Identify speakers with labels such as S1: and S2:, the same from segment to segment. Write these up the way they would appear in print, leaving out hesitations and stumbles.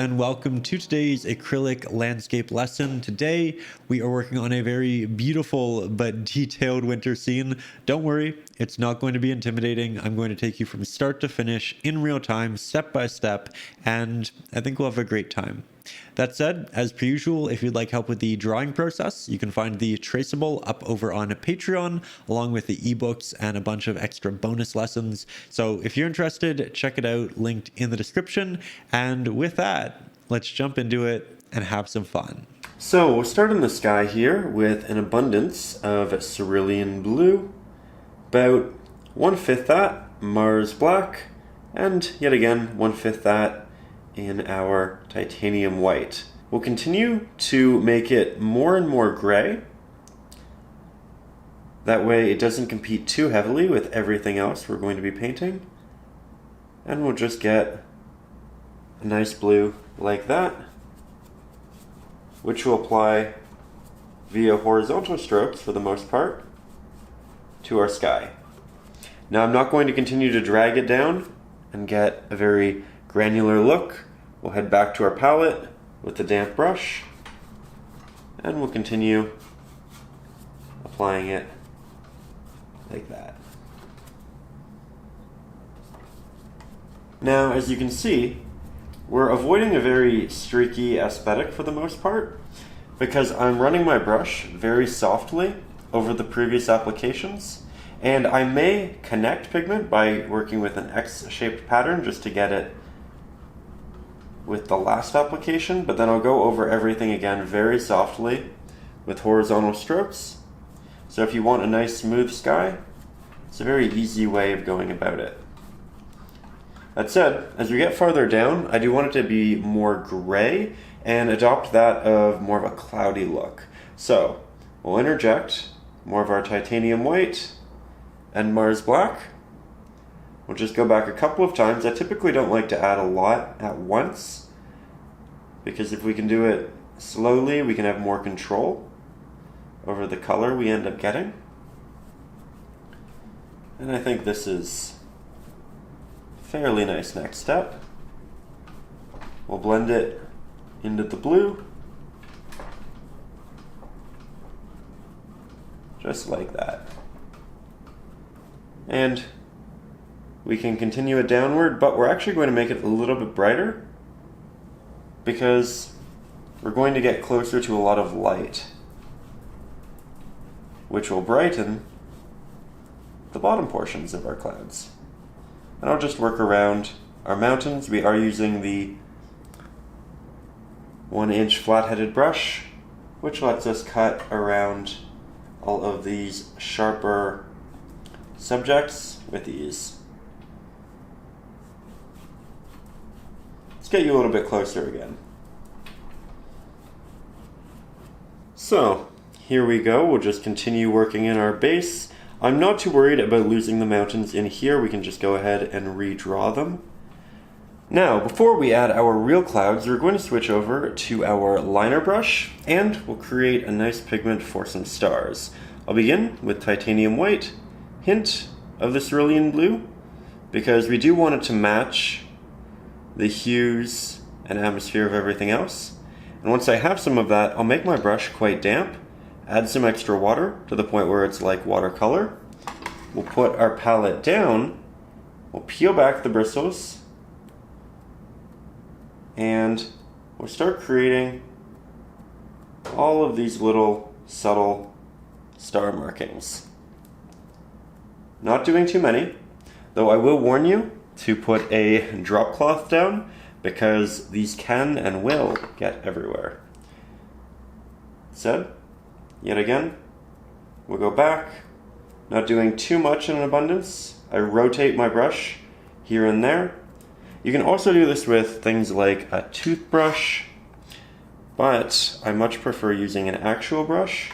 S1: and welcome to today's acrylic landscape lesson. Today we are working on a very beautiful but detailed winter scene. Don't worry, it's not going to be intimidating. I'm going to take you from start to finish in real time, step by step, and I think we'll have a great time. That said, as per usual, if you'd like help with the drawing process, you can find the Traceable up over on Patreon, along with the ebooks and a bunch of extra bonus lessons. So if you're interested, check it out, linked in the description. And with that, let's jump into it and have some fun.
S2: So we'll start in the sky here with an abundance of cerulean blue, about 1/5 that Mars black, and yet again 1/5 that in our titanium white. We'll continue to make it more and more gray. That way it doesn't compete too heavily with everything else we're going to be painting. And we'll just get a nice blue like that, which we'll apply via horizontal strokes for the most part to our sky. Now I'm not going to continue to drag it down and get a very granular look. We'll head back to our palette with the damp brush and we'll continue applying it like that. Now, as you can see, we're avoiding a very streaky aesthetic for the most part because I'm running my brush very softly over the previous applications, and I may connect pigment by working with an X-shaped pattern just to get it with the last application, but then I'll go over everything again very softly with horizontal strokes. So if you want a nice smooth sky, it's a very easy way of going about it. That said, as we get farther down, I do want it to be more gray and adopt that of more of a cloudy look. So we'll interject more of our titanium white and Mars black. We'll just go back a couple of times. I typically don't like to add a lot at once because if we can do it slowly, we can have more control over the color we end up getting. And I think this is a fairly nice next step. We'll blend it into the blue, just like that. And we can continue it downward, but we're actually going to make it a little bit brighter because we're going to get closer to a lot of light, which will brighten the bottom portions of our clouds. And I'll just work around our mountains. We are using the 1-inch flat-headed brush, which lets us cut around all of these sharper subjects with ease. Let's get you a little bit closer again. So, here we go. We'll just continue working in our base. I'm not too worried about losing the mountains in here. We can just go ahead and redraw them. Now, before we add our real clouds, we're going to switch over to our liner brush and we'll create a nice pigment for some stars. I'll begin with titanium white, hint of the cerulean blue, because we do want it to match the hues and atmosphere of everything else. And once I have some of that, I'll make my brush quite damp, add some extra water to the point where it's like watercolor. We'll put our palette down, we'll peel back the bristles, and we'll start creating all of these little subtle star markings. Not doing too many, though I will warn you to put a drop cloth down because these can and will get everywhere. So, yet again, we'll go back, not doing too much in an abundance. I rotate my brush here and there. You can also do this with things like a toothbrush, but I much prefer using an actual brush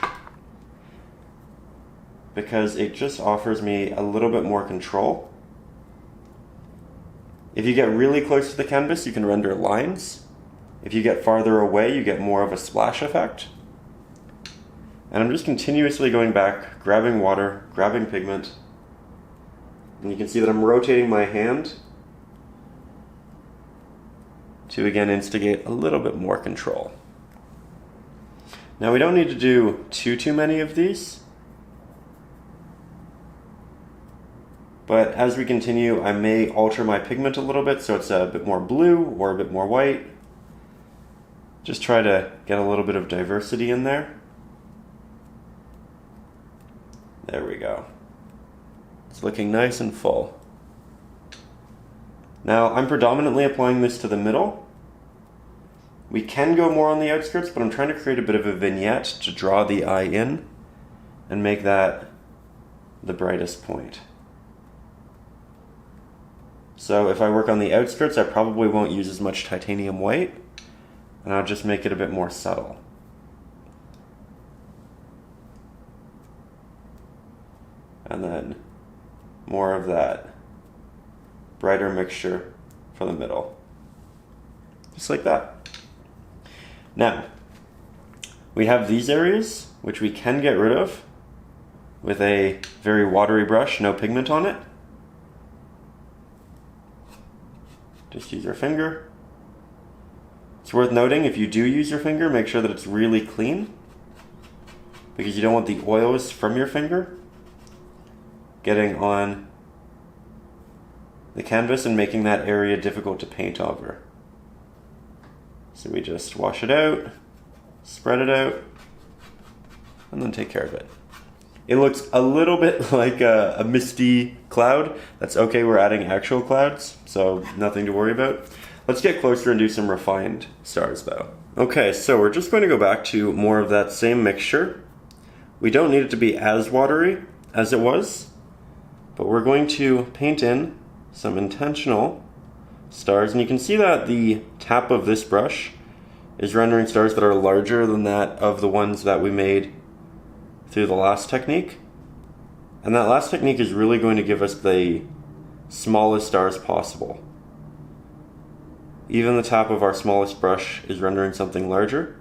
S2: because it just offers me a little bit more control. If you get really close to the canvas, you can render lines. If you get farther away, you get more of a splash effect. And I'm just continuously going back, grabbing water, grabbing pigment. And you can see that I'm rotating my hand to again instigate a little bit more control. Now we don't need to do too many of these, but as we continue I may alter my pigment a little bit so it's a bit more blue or a bit more white. Just try to get a little bit of diversity in there. There we go. It's looking nice and full. Now I'm predominantly applying this to the middle. We can go more on the outskirts, but I'm trying to create a bit of a vignette to draw the eye in and make that the brightest point. So if I work on the outskirts, I probably won't use as much titanium white, and I'll just make it a bit more subtle. And then more of that brighter mixture for the middle. Just like that. Now, we have these areas, which we can get rid of with a very watery brush, no pigment on it. Just use your finger. It's worth noting, if you do use your finger, make sure that it's really clean, because you don't want the oils from your finger getting on the canvas and making that area difficult to paint over. So we just wash it out, spread it out, and then take care of it. It looks a little bit like a misty cloud. That's okay, we're adding actual clouds, so nothing to worry about. Let's get closer and do some refined stars though. Okay, so we're just going to go back to more of that same mixture. We don't need it to be as watery as it was, but we're going to paint in some intentional stars, and you can see that the tap of this brush is rendering stars that are larger than that of the ones that we made through the last technique. And that last technique is really going to give us the smallest stars possible. Even the tap of our smallest brush is rendering something larger.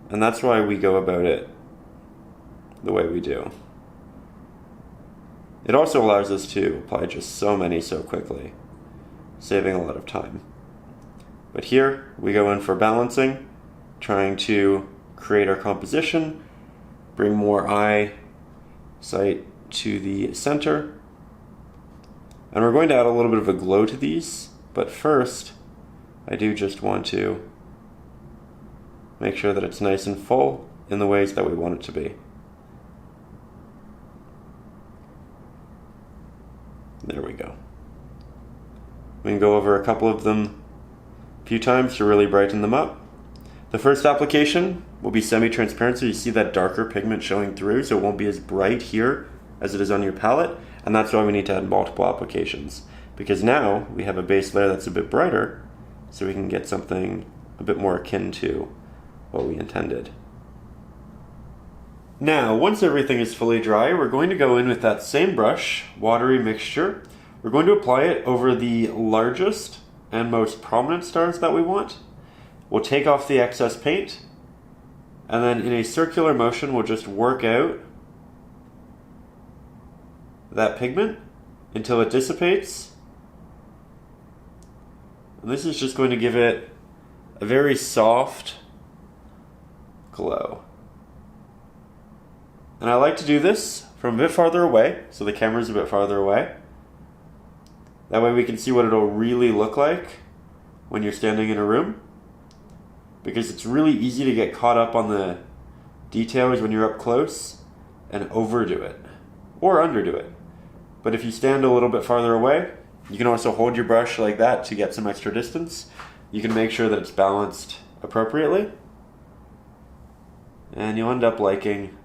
S2: And that's why we go about it the way we do. It also allows us to apply just so many so quickly, saving a lot of time. But here we go in for balancing, trying to create our composition, bring more eye sight to the center. And we're going to add a little bit of a glow to these, but first I do just want to make sure that it's nice and full in the ways that we want it to be. There we go. We can go over a couple of them a few times to really brighten them up. The first application will be semi-transparent, so you see that darker pigment showing through, so it won't be as bright here as it is on your palette, and that's why we need to add multiple applications, because now we have a base layer that's a bit brighter, so we can get something a bit more akin to what we intended. Now, once everything is fully dry, we're going to go in with that same brush, watery mixture. We're going to apply it over the largest and most prominent stars that we want. We'll take off the excess paint, and then in a circular motion, we'll just work out that pigment until it dissipates. And this is just going to give it a very soft glow. And I like to do this from a bit farther away, so the camera's a bit farther away. That way we can see what it'll really look like when you're standing in a room. Because it's really easy to get caught up on the details when you're up close and overdo it, or underdo it. But if you stand a little bit farther away, you can also hold your brush like that to get some extra distance. You can make sure that it's balanced appropriately, and you'll end up liking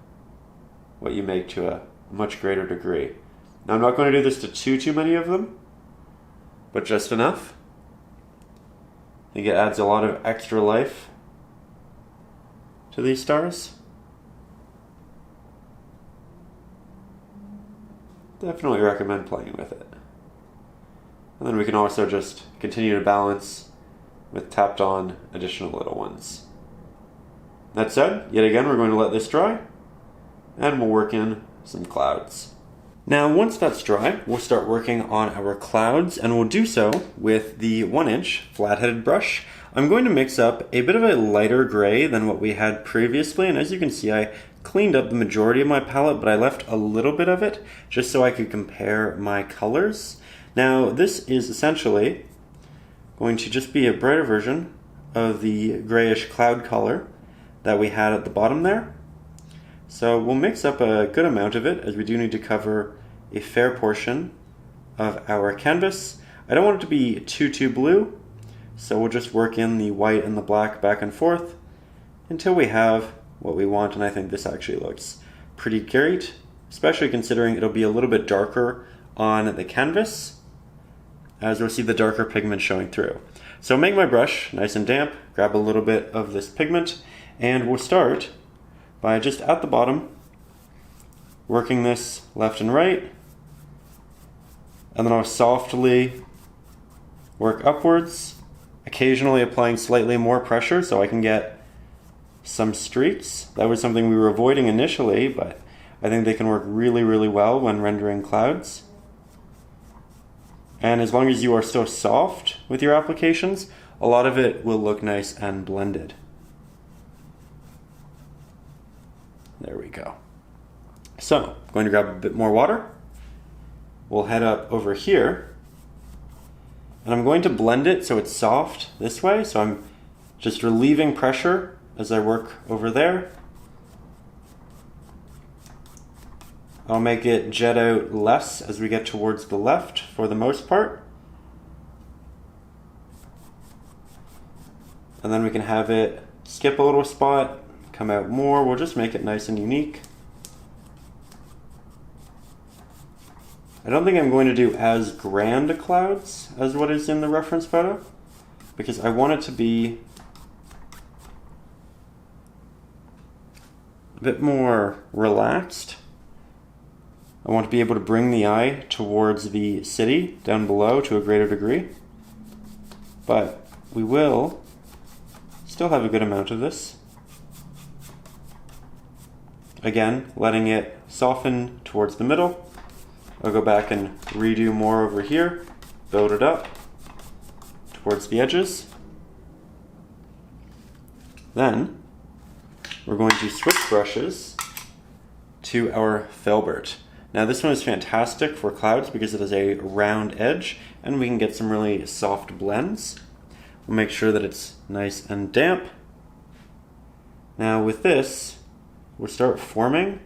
S2: what you make to a much greater degree. Now, I'm not going to do this to too many of them, but just enough. I think it adds a lot of extra life to these stars. Definitely recommend playing with it. And then we can also just continue to balance with tapped on additional little ones. That said, yet again, we're going to let this dry, and we'll work in some clouds. Now, once that's dry, we'll start working on our clouds, and we'll do so with the 1-inch flat-headed brush. I'm going to mix up a bit of a lighter gray than what we had previously, and as you can see, I cleaned up the majority of my palette, but I left a little bit of it just so I could compare my colors. Now, this is essentially going to just be a brighter version of the grayish cloud color that we had at the bottom there. So we'll mix up a good amount of it, as we do need to cover a fair portion of our canvas. I don't want it to be too blue, so we'll just work in the white and the black back and forth until we have what we want, and I think this actually looks pretty great, especially considering it'll be a little bit darker on the canvas, as we'll see the darker pigment showing through. So make my brush nice and damp, grab a little bit of this pigment, and we'll start by just at the bottom working this left and right, and then I'll softly work upwards, occasionally applying slightly more pressure so I can get some streaks. That was something we were avoiding initially, but I think they can work really well when rendering clouds. And as long as you are still soft with your applications, a lot of it will look nice and blended. There we go. So, I'm going to grab a bit more water. We'll head up over here, and I'm going to blend it so it's soft this way. So I'm just relieving pressure as I work over there. I'll make it jet out less as we get towards the left for the most part. And then we can have it skip a little spot, come out more. We'll just make it nice and unique. I don't think I'm going to do as grand a clouds as what is in the reference photo, because I want it to be a bit more relaxed. I want to be able to bring the eye towards the city down below to a greater degree, but we will still have a good amount of this. Again, letting it soften towards the middle. I'll go back and redo more over here, build it up towards the edges. Then we're going to switch brushes to our filbert. Now this one is fantastic for clouds because it has a round edge and we can get some really soft blends. We'll make sure that it's nice and damp. Now with this, we'll start forming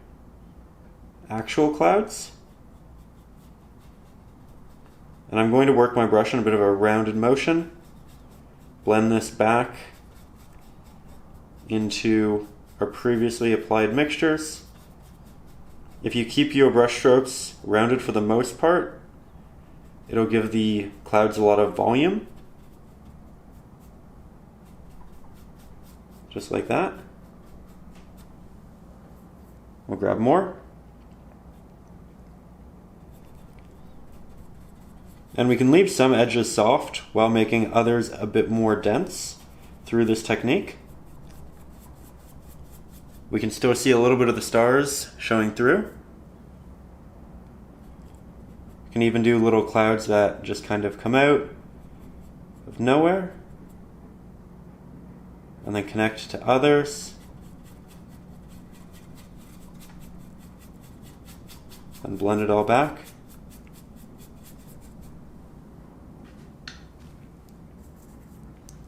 S2: actual clouds. And I'm going to work my brush in a bit of a rounded motion, blend this back into our previously applied mixtures. If you keep your brush strokes rounded for the most part, it'll give the clouds a lot of volume. Just like that. We'll grab more. And we can leave some edges soft while making others a bit more dense through this technique. We can still see a little bit of the stars showing through. You can even do little clouds that just kind of come out of nowhere and then connect to others. And blend it all back.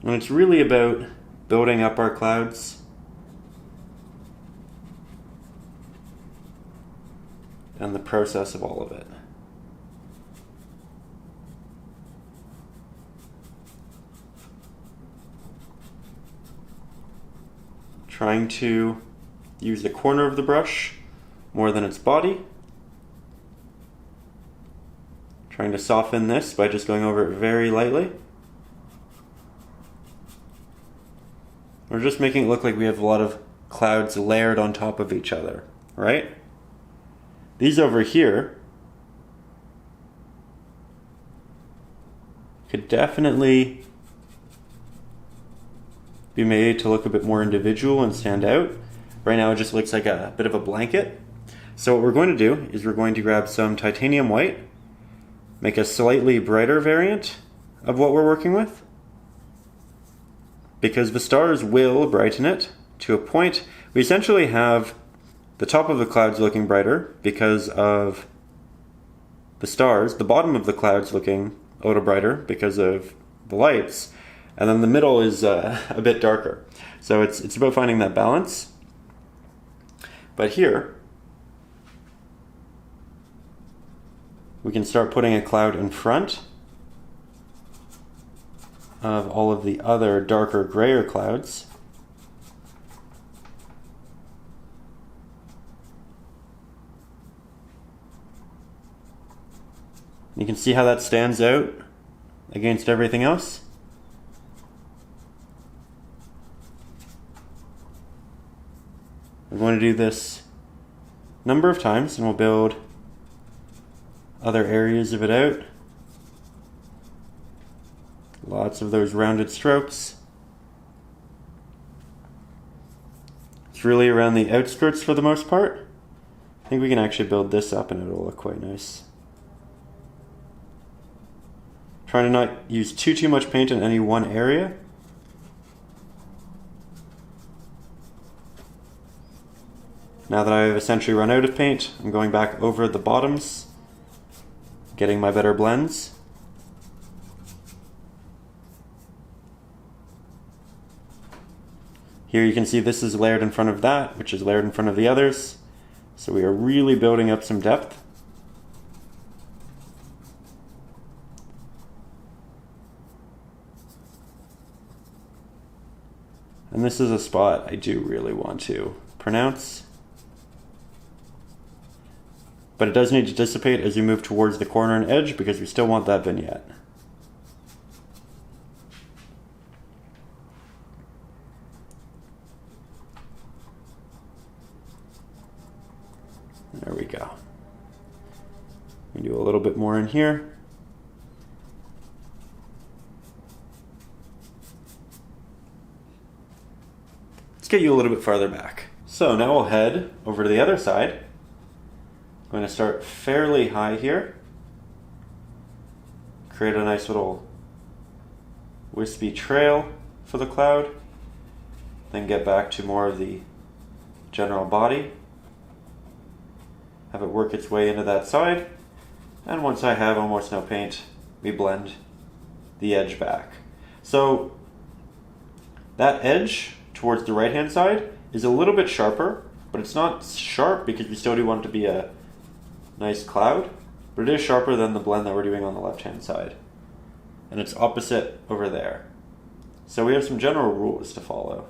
S2: And it's really about building up our clouds and the process of all of it. Trying to use the corner of the brush more than its body. Trying to soften this by just going over it very lightly. We're just making it look like we have a lot of clouds layered on top of each other, right? These over here could definitely be made to look a bit more individual and stand out. Right now it just looks like a bit of a blanket. So what we're going to do is we're going to grab some titanium white, make a slightly brighter variant of what we're working with, because the stars will brighten it to a point. We essentially have the top of the clouds looking brighter because of the stars, the bottom of the clouds looking a little brighter because of the lights, and then the middle is a bit darker. So it's about finding that balance. But here, we can start putting a cloud in front of all of the other darker, grayer clouds. You can see how that stands out against everything else. We're going to do this a number of times, and we'll build other areas of it out. Lots of those rounded strokes. It's really around the outskirts for the most part. I think we can actually build this up and it'll look quite nice. Trying to not use too much paint in any one area. Now that I've essentially run out of paint, I'm going back over the bottoms, getting my better blends. Here you can see this is layered in front of that, which is layered in front of the others. So we are really building up some depth. And this is a spot I do really want to pronounce. But it does need to dissipate as you move towards the corner and edge because we still want that vignette. There we go. We do a little bit more in here. Let's get you a little bit farther back. So now we'll head over to the other side. I'm going to start fairly high here. Create a nice little wispy trail for the cloud. Then get back to more of the general body. Have it work its way into that side. And once I have almost no paint, we blend the edge back. So that edge towards the right hand side is a little bit sharper, but it's not sharp because we still do want it to be a nice cloud, but it is sharper than the blend that we're doing on the left hand side. And it's opposite over there. So we have some general rules to follow.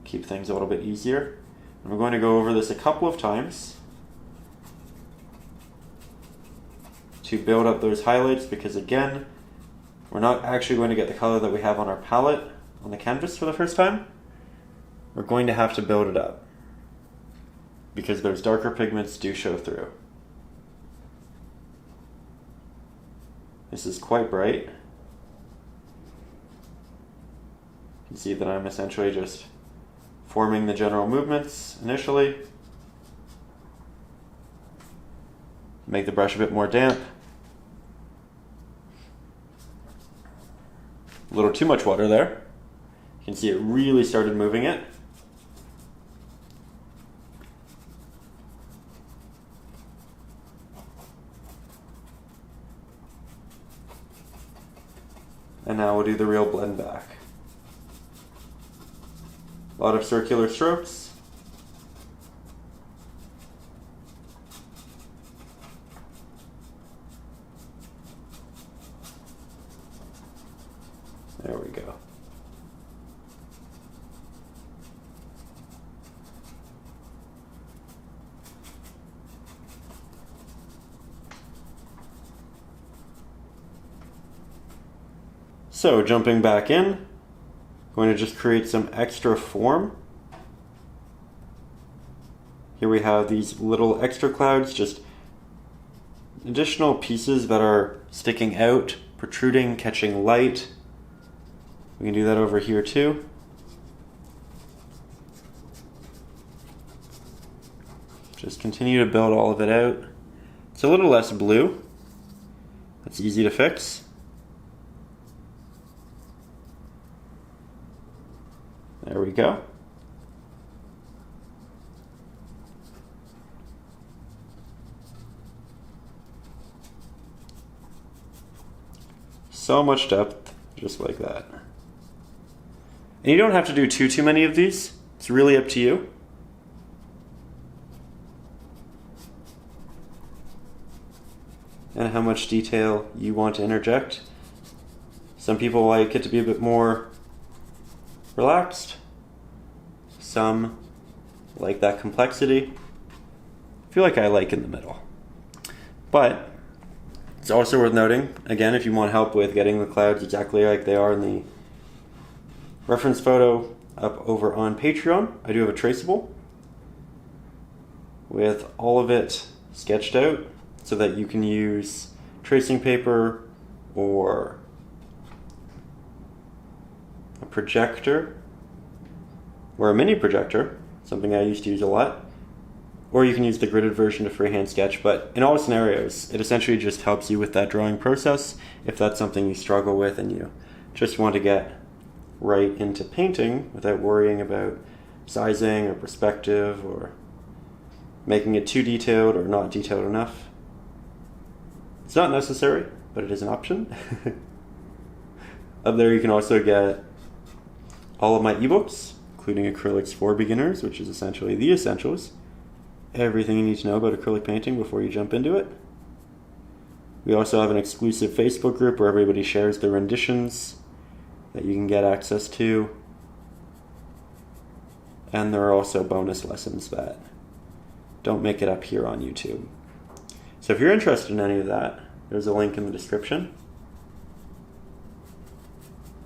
S2: Keep things a little bit easier. And we're going to go over this a couple of times to build up those highlights, because again, we're not actually going to get the color that we have on our palette on the canvas for the first time. We're going to have to build it up because those darker pigments do show through. This is quite bright. You can see that I'm essentially just forming the general movements initially. Make the brush a bit more damp. A little too much water there. You can see it really started moving it. And now we'll do the real blend back. A lot of circular strokes. There we go. So jumping back in, going to just create some extra form. Here we have these little extra clouds, just additional pieces that are sticking out, protruding, catching light. We can do that over here too. Just continue to build all of it out. It's a little less blue. That's easy to fix. There we go. So much depth, just like that. And you don't have to do too many of these. It's really up to you. And how much detail you want to interject. Some people like it to be a bit more relaxed. Some like that complexity. I feel like I like in the middle. But it's also worth noting, again, if you want help with getting the clouds exactly like they are in the reference photo up over on Patreon, I do have a traceable with all of it sketched out so that you can use tracing paper or a projector or a mini projector, something I used to use a lot, or you can use the gridded version to freehand sketch. But in all scenarios, it essentially just helps you with that drawing process if that's something you struggle with and you just want to get right into painting without worrying about sizing or perspective or making it too detailed or not detailed enough. It's not necessary, but it is an option. Up there you can also get all of my ebooks, including Acrylics for Beginners, which is essentially the essentials. Everything you need to know about acrylic painting before you jump into it. We also have an exclusive Facebook group where everybody shares their renditions that you can get access to. And there are also bonus lessons that don't make it up here on YouTube. So if you're interested in any of that, there's a link in the description.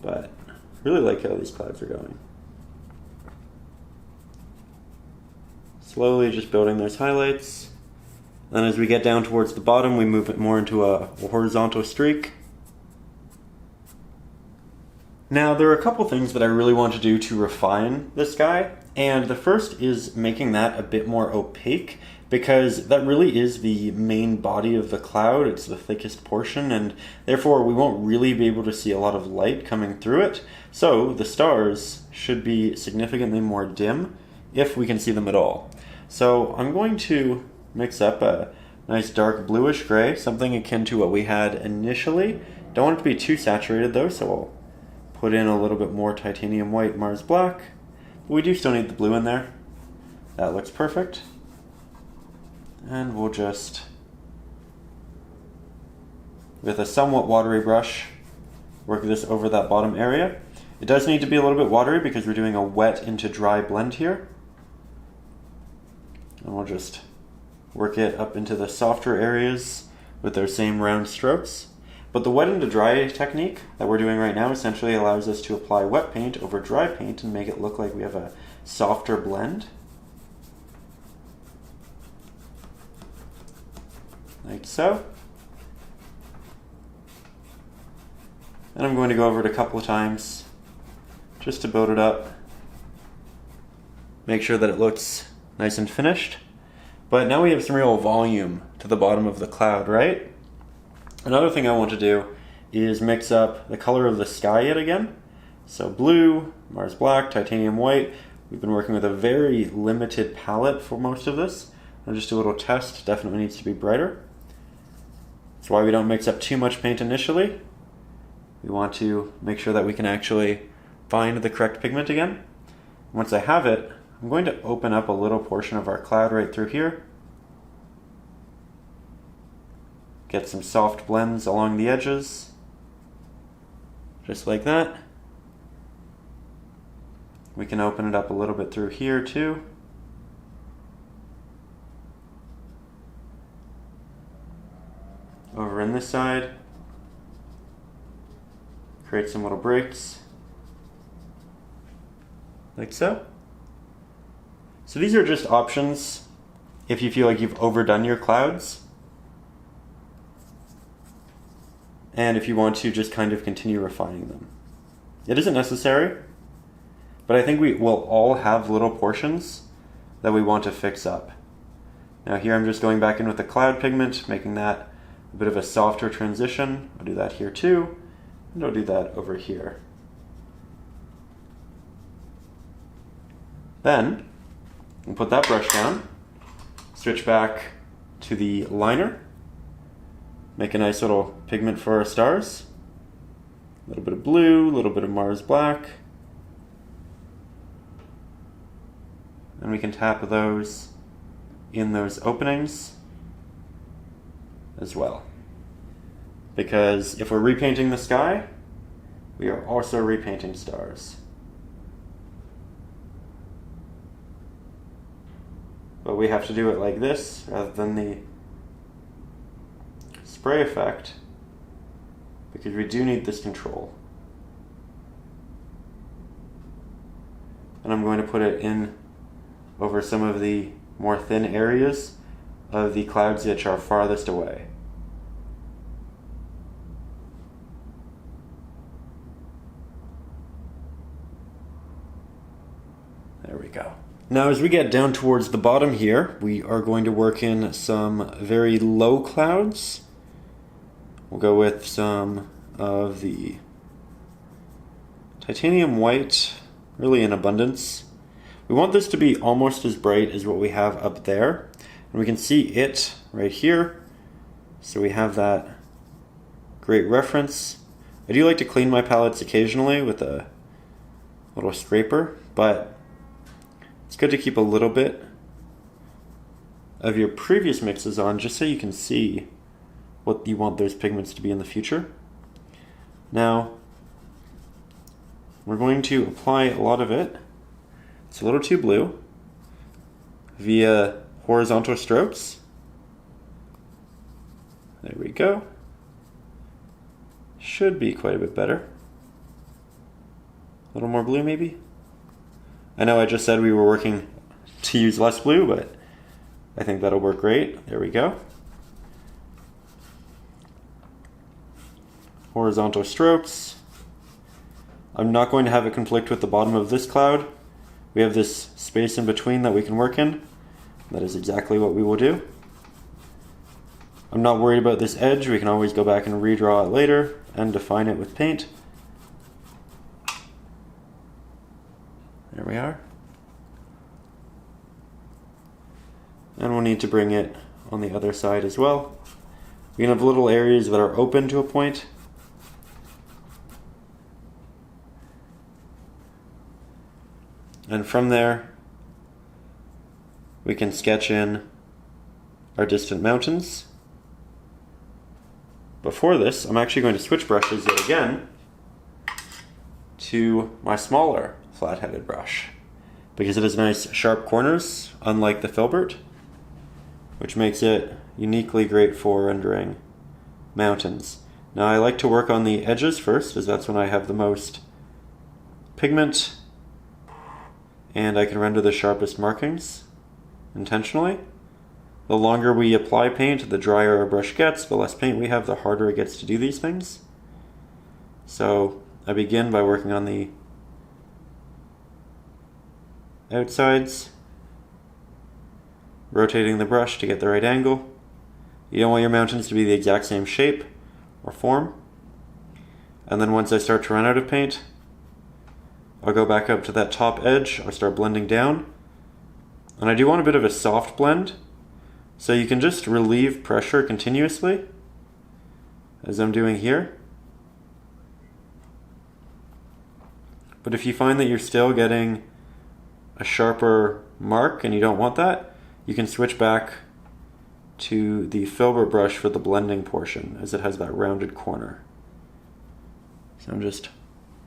S2: But I really like how these clouds are going. Slowly just building those highlights. Then as we get down towards the bottom, we move it more into a horizontal streak. Now there are a couple things that I really want to do to refine this guy. And the first is making that a bit more opaque, because that really is the main body of the cloud. It's the thickest portion, and therefore we won't really be able to see a lot of light coming through it. So the stars should be significantly more dim if we can see them at all. So I'm going to mix up a nice dark bluish gray, something akin to what we had initially. Don't want it to be too saturated though, so I'll put in a little bit more titanium white Mars black. But we do still need the blue in there. That looks perfect. And we'll just, with a somewhat watery brush, work this over that bottom area. It does need to be a little bit watery because we're doing a wet into dry blend here. And we'll just work it up into the softer areas with those same round strokes. But the wet into dry technique that we're doing right now essentially allows us to apply wet paint over dry paint and make it look like we have a softer blend. Like so. And I'm going to go over it a couple of times just to build it up. Make sure that it looks nice and finished. But now we have some real volume to the bottom of the cloud, right? Another thing I want to do is mix up the color of the sky yet again. So blue, Mars black, titanium white. We've been working with a very limited palette for most of this. I'll just do a little test. Definitely needs to be brighter. That's why we don't mix up too much paint initially. We want to make sure that we can actually find the correct pigment again. Once I have it, I'm going to open up a little portion of our cloud right through here. Get some soft blends along the edges. Just like that. We can open it up a little bit through here too. Over in this side. Create some little breaks. Like so. So these are just options if you feel like you've overdone your clouds. And if you want to just kind of continue refining them. It isn't necessary, but I think we will all have little portions that we want to fix up. Now here I'm just going back in with the cloud pigment, making that a bit of a softer transition. I'll do that here too, and I'll do that over here. Then, we'll put that brush down, switch back to the liner, make a nice little pigment for our stars. A little bit of blue, a little bit of Mars black. And we can tap those in those openings as well. Because if we're repainting the sky, we are also repainting stars. But we have to do it like this rather than the spray effect, because we do need this control. And I'm going to put it in over some of the more thin areas of the clouds which are farthest away. There we go. Now as we get down towards the bottom here, we are going to work in some very low clouds. We'll go with some of the titanium white, really in abundance. We want this to be almost as bright as what we have up there. And we can see it right here. So we have that great reference. I do like to clean my palettes occasionally with a little scraper, but it's good to keep a little bit of your previous mixes on just so you can see what you want those pigments to be in the future. Now, we're going to apply a lot of it. It's a little too blue via horizontal strokes. There we go. Should be quite a bit better. A little more blue maybe? I know I just said we were working to use less blue, but I think that'll work great. There we go. Horizontal strokes. I'm not going to have it conflict with the bottom of this cloud. We have this space in between that we can work in. That is exactly what we will do. I'm not worried about this edge. We can always go back and redraw it later and define it with paint. There we are. And we'll need to bring it on the other side as well. We can have little areas that are open to a point. And from there, we can sketch in our distant mountains. Before this, I'm actually going to switch brushes yet again to my smaller flat-headed brush, because it has nice sharp corners, unlike the filbert, which makes it uniquely great for rendering mountains. Now I like to work on the edges first, as that's when I have the most pigment and I can render the sharpest markings intentionally. The longer we apply paint, the drier our brush gets, the less paint we have, the harder it gets to do these things. So I begin by working on the outsides, rotating the brush to get the right angle. You don't want your mountains to be the exact same shape or form. And then once I start to run out of paint, I'll go back up to that top edge, I'll start blending down. And I do want a bit of a soft blend, so you can just relieve pressure continuously, as I'm doing here. But if you find that you're still getting a sharper mark and you don't want that, you can switch back to the filbert brush for the blending portion, as it has that rounded corner. So I'm just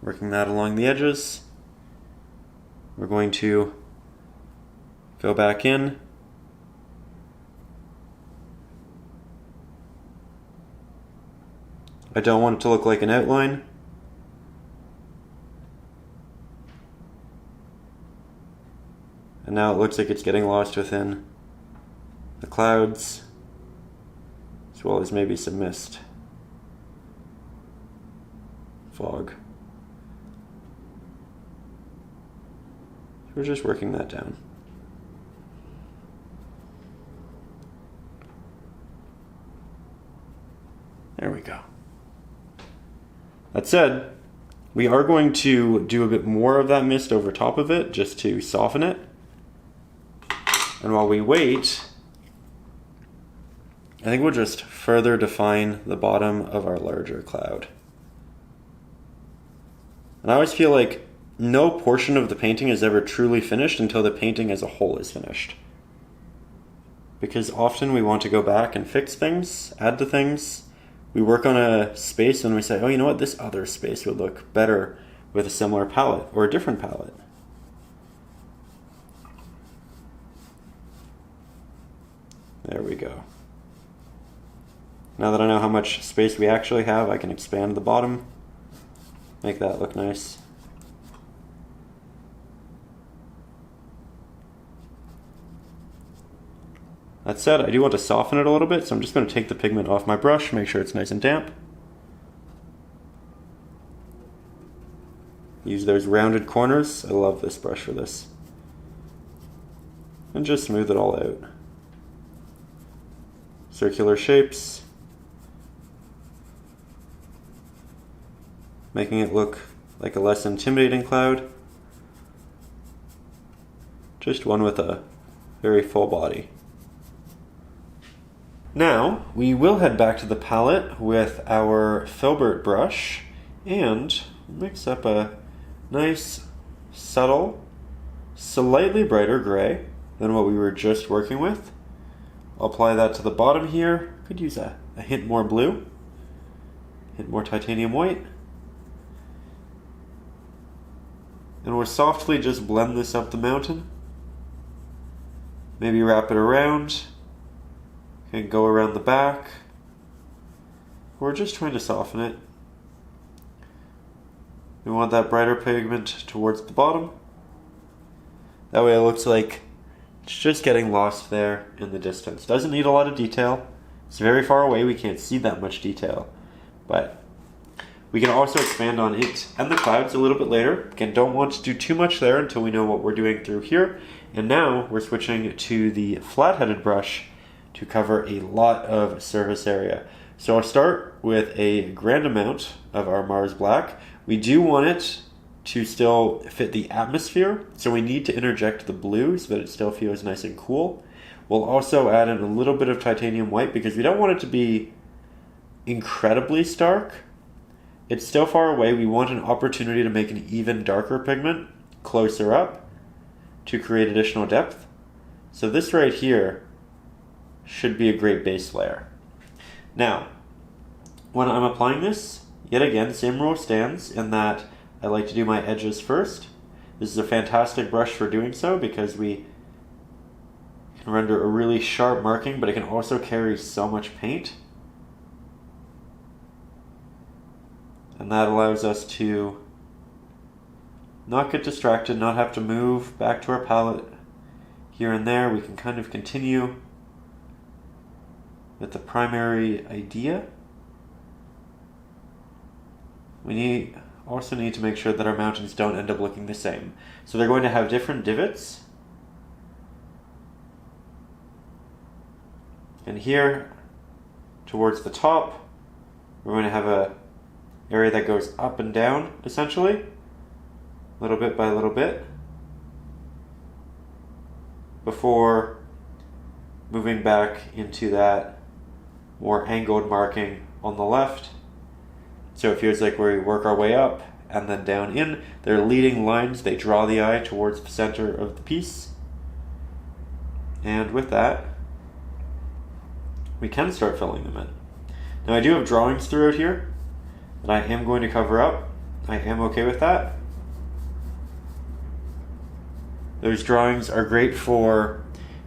S2: working that along the edges. We're going to go back in. I don't want it to look like an outline. And now it looks like it's getting lost within the clouds, as well as maybe some mist. Fog. We're just working that down. There we go. That said, we are going to do a bit more of that mist over top of it just to soften it. And while we wait, I think we'll just further define the bottom of our larger cloud. And I always feel like no portion of the painting is ever truly finished until the painting as a whole is finished. Because often we want to go back and fix things, add to things. We work on a space and we say, oh, you know what, this other space would look better with a similar palette or a different palette. There we go. Now that I know how much space we actually have, I can expand the bottom, make that look nice. That said, I do want to soften it a little bit, so I'm just going to take the pigment off my brush, make sure it's nice and damp. Use those rounded corners. I love this brush for this. And just smooth it all out. Circular shapes. Making it look like a less intimidating cloud. Just one with a very full body. Now, we will head back to the palette with our filbert brush and mix up a nice, subtle, slightly brighter gray than what we were just working with. I'll apply that to the bottom here. Could use a hint more blue, hint more titanium white. And we'll softly just blend this up the mountain. Maybe wrap it around. And go around the back. We're just trying to soften it. We want that brighter pigment towards the bottom. That way it looks like it's just getting lost there in the distance. Doesn't need a lot of detail. It's very far away, we can't see that much detail. But we can also expand on it and the clouds a little bit later. Again, don't want to do too much there until we know what we're doing through here. And now we're switching to the flat-headed brush to cover a lot of surface area. So I'll start with a grand amount of our Mars Black. We do want it to still fit the atmosphere, so we need to interject the blue so that it still feels nice and cool. We'll also add in a little bit of titanium white because we don't want it to be incredibly stark. It's still far away. We want an opportunity to make an even darker pigment closer up to create additional depth. So this right here should be a great base layer. Now, when I'm applying this, yet again, same rule stands in that I like to do my edges first. This is a fantastic brush for doing so because we can render a really sharp marking, but it can also carry so much paint. And that allows us to not get distracted, not have to move back to our palette here and there. We can kind of continue with the primary idea. We also need to make sure that our mountains don't end up looking the same. So they're going to have different divots. And here, towards the top, we're going to have a area that goes up and down, essentially, little bit by little bit, before moving back into that more angled marking on the left. So it feels like we work our way up and then down in. They're leading lines, they draw the eye towards the center of the piece. And with that, we can start filling them in. Now I do have drawings throughout here that I am going to cover up. I am okay with that. Those drawings are great for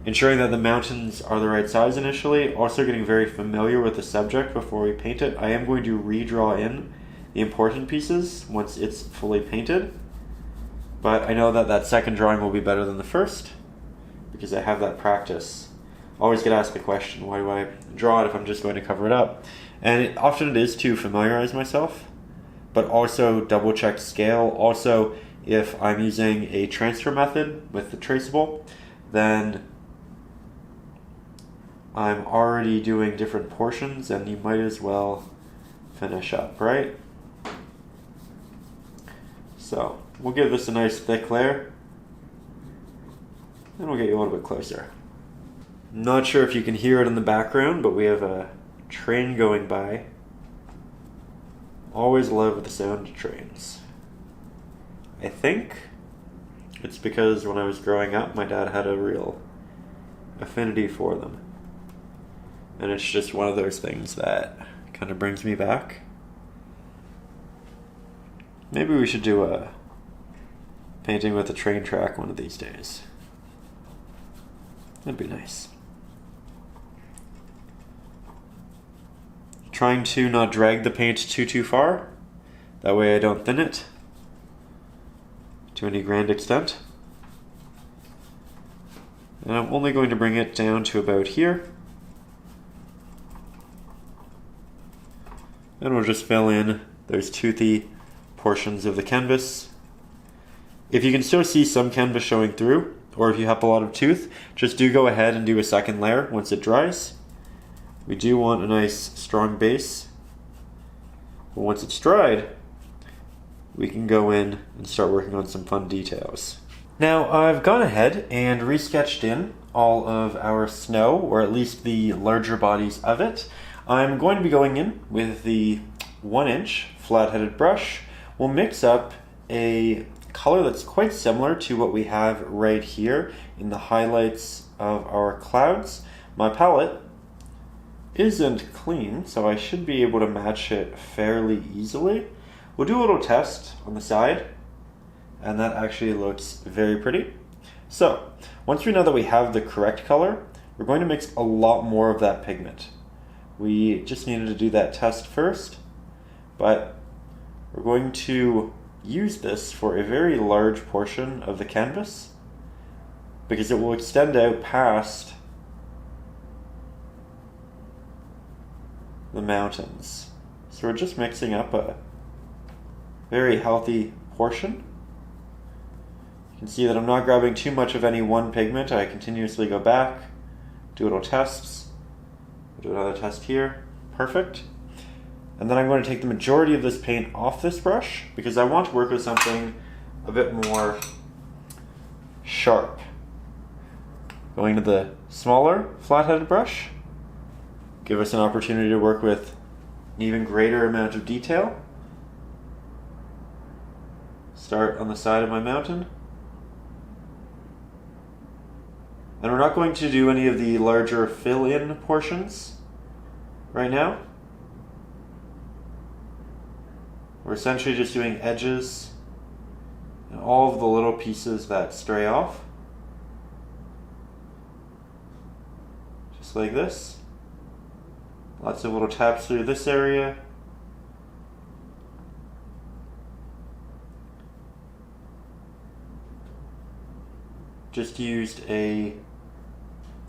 S2: ensuring that the mountains are the right size initially, also getting very familiar with the subject before we paint it. I am going to redraw in the important pieces once it's fully painted, but I know that that second drawing will be better than the first because I have that practice. I always get asked the question, why do I draw it if I'm just going to cover it up? And often it is to familiarize myself, but also double check scale. Also, if I'm using a transfer method with the traceable, then I'm already doing different portions and you might as well finish up, right? So we'll give this a nice thick layer, and we'll get you a little bit closer. I'm not sure if you can hear it in the background, but we have a train going by. Always love the sound of trains. I think it's because when I was growing up, my dad had a real affinity for them. And it's just one of those things that kind of brings me back. Maybe we should do a painting with a train track one of these days. That'd be nice. Trying to not drag the paint too far. That way I don't thin it to any grand extent. And I'm only going to bring it down to about here. And we'll just fill in those toothy portions of the canvas. If you can still see some canvas showing through, or if you have a lot of tooth, just do go ahead and do a second layer once it dries. We do want a nice strong base. But once it's dried, we can go in and start working on some fun details. Now I've gone ahead and resketched in all of our snow, or at least the larger bodies of it. I'm going to be going in with the 1-inch flat-headed brush. We'll mix up a color that's quite similar to what we have right here in the highlights of our clouds. My palette isn't clean, so I should be able to match it fairly easily. We'll do a little test on the side, and that actually looks very pretty. So, once we know that we have the correct color, we're going to mix a lot more of that pigment. We just needed to do that test first, but we're going to use this for a very large portion of the canvas because it will extend out past the mountains. So we're just mixing up a very healthy portion. You can see that I'm not grabbing too much of any one pigment. I continuously go back, do little tests, do another test here. Perfect. And then I'm going to take the majority of this paint off this brush because I want to work with something a bit more sharp. Going to the smaller flat-headed brush, give us an opportunity to work with an even greater amount of detail. Start on the side of my mountain. And we're not going to do any of the larger fill-in portions right now. We're essentially just doing edges and all of the little pieces that stray off. Just like this. Lots of little taps through this area. Just used a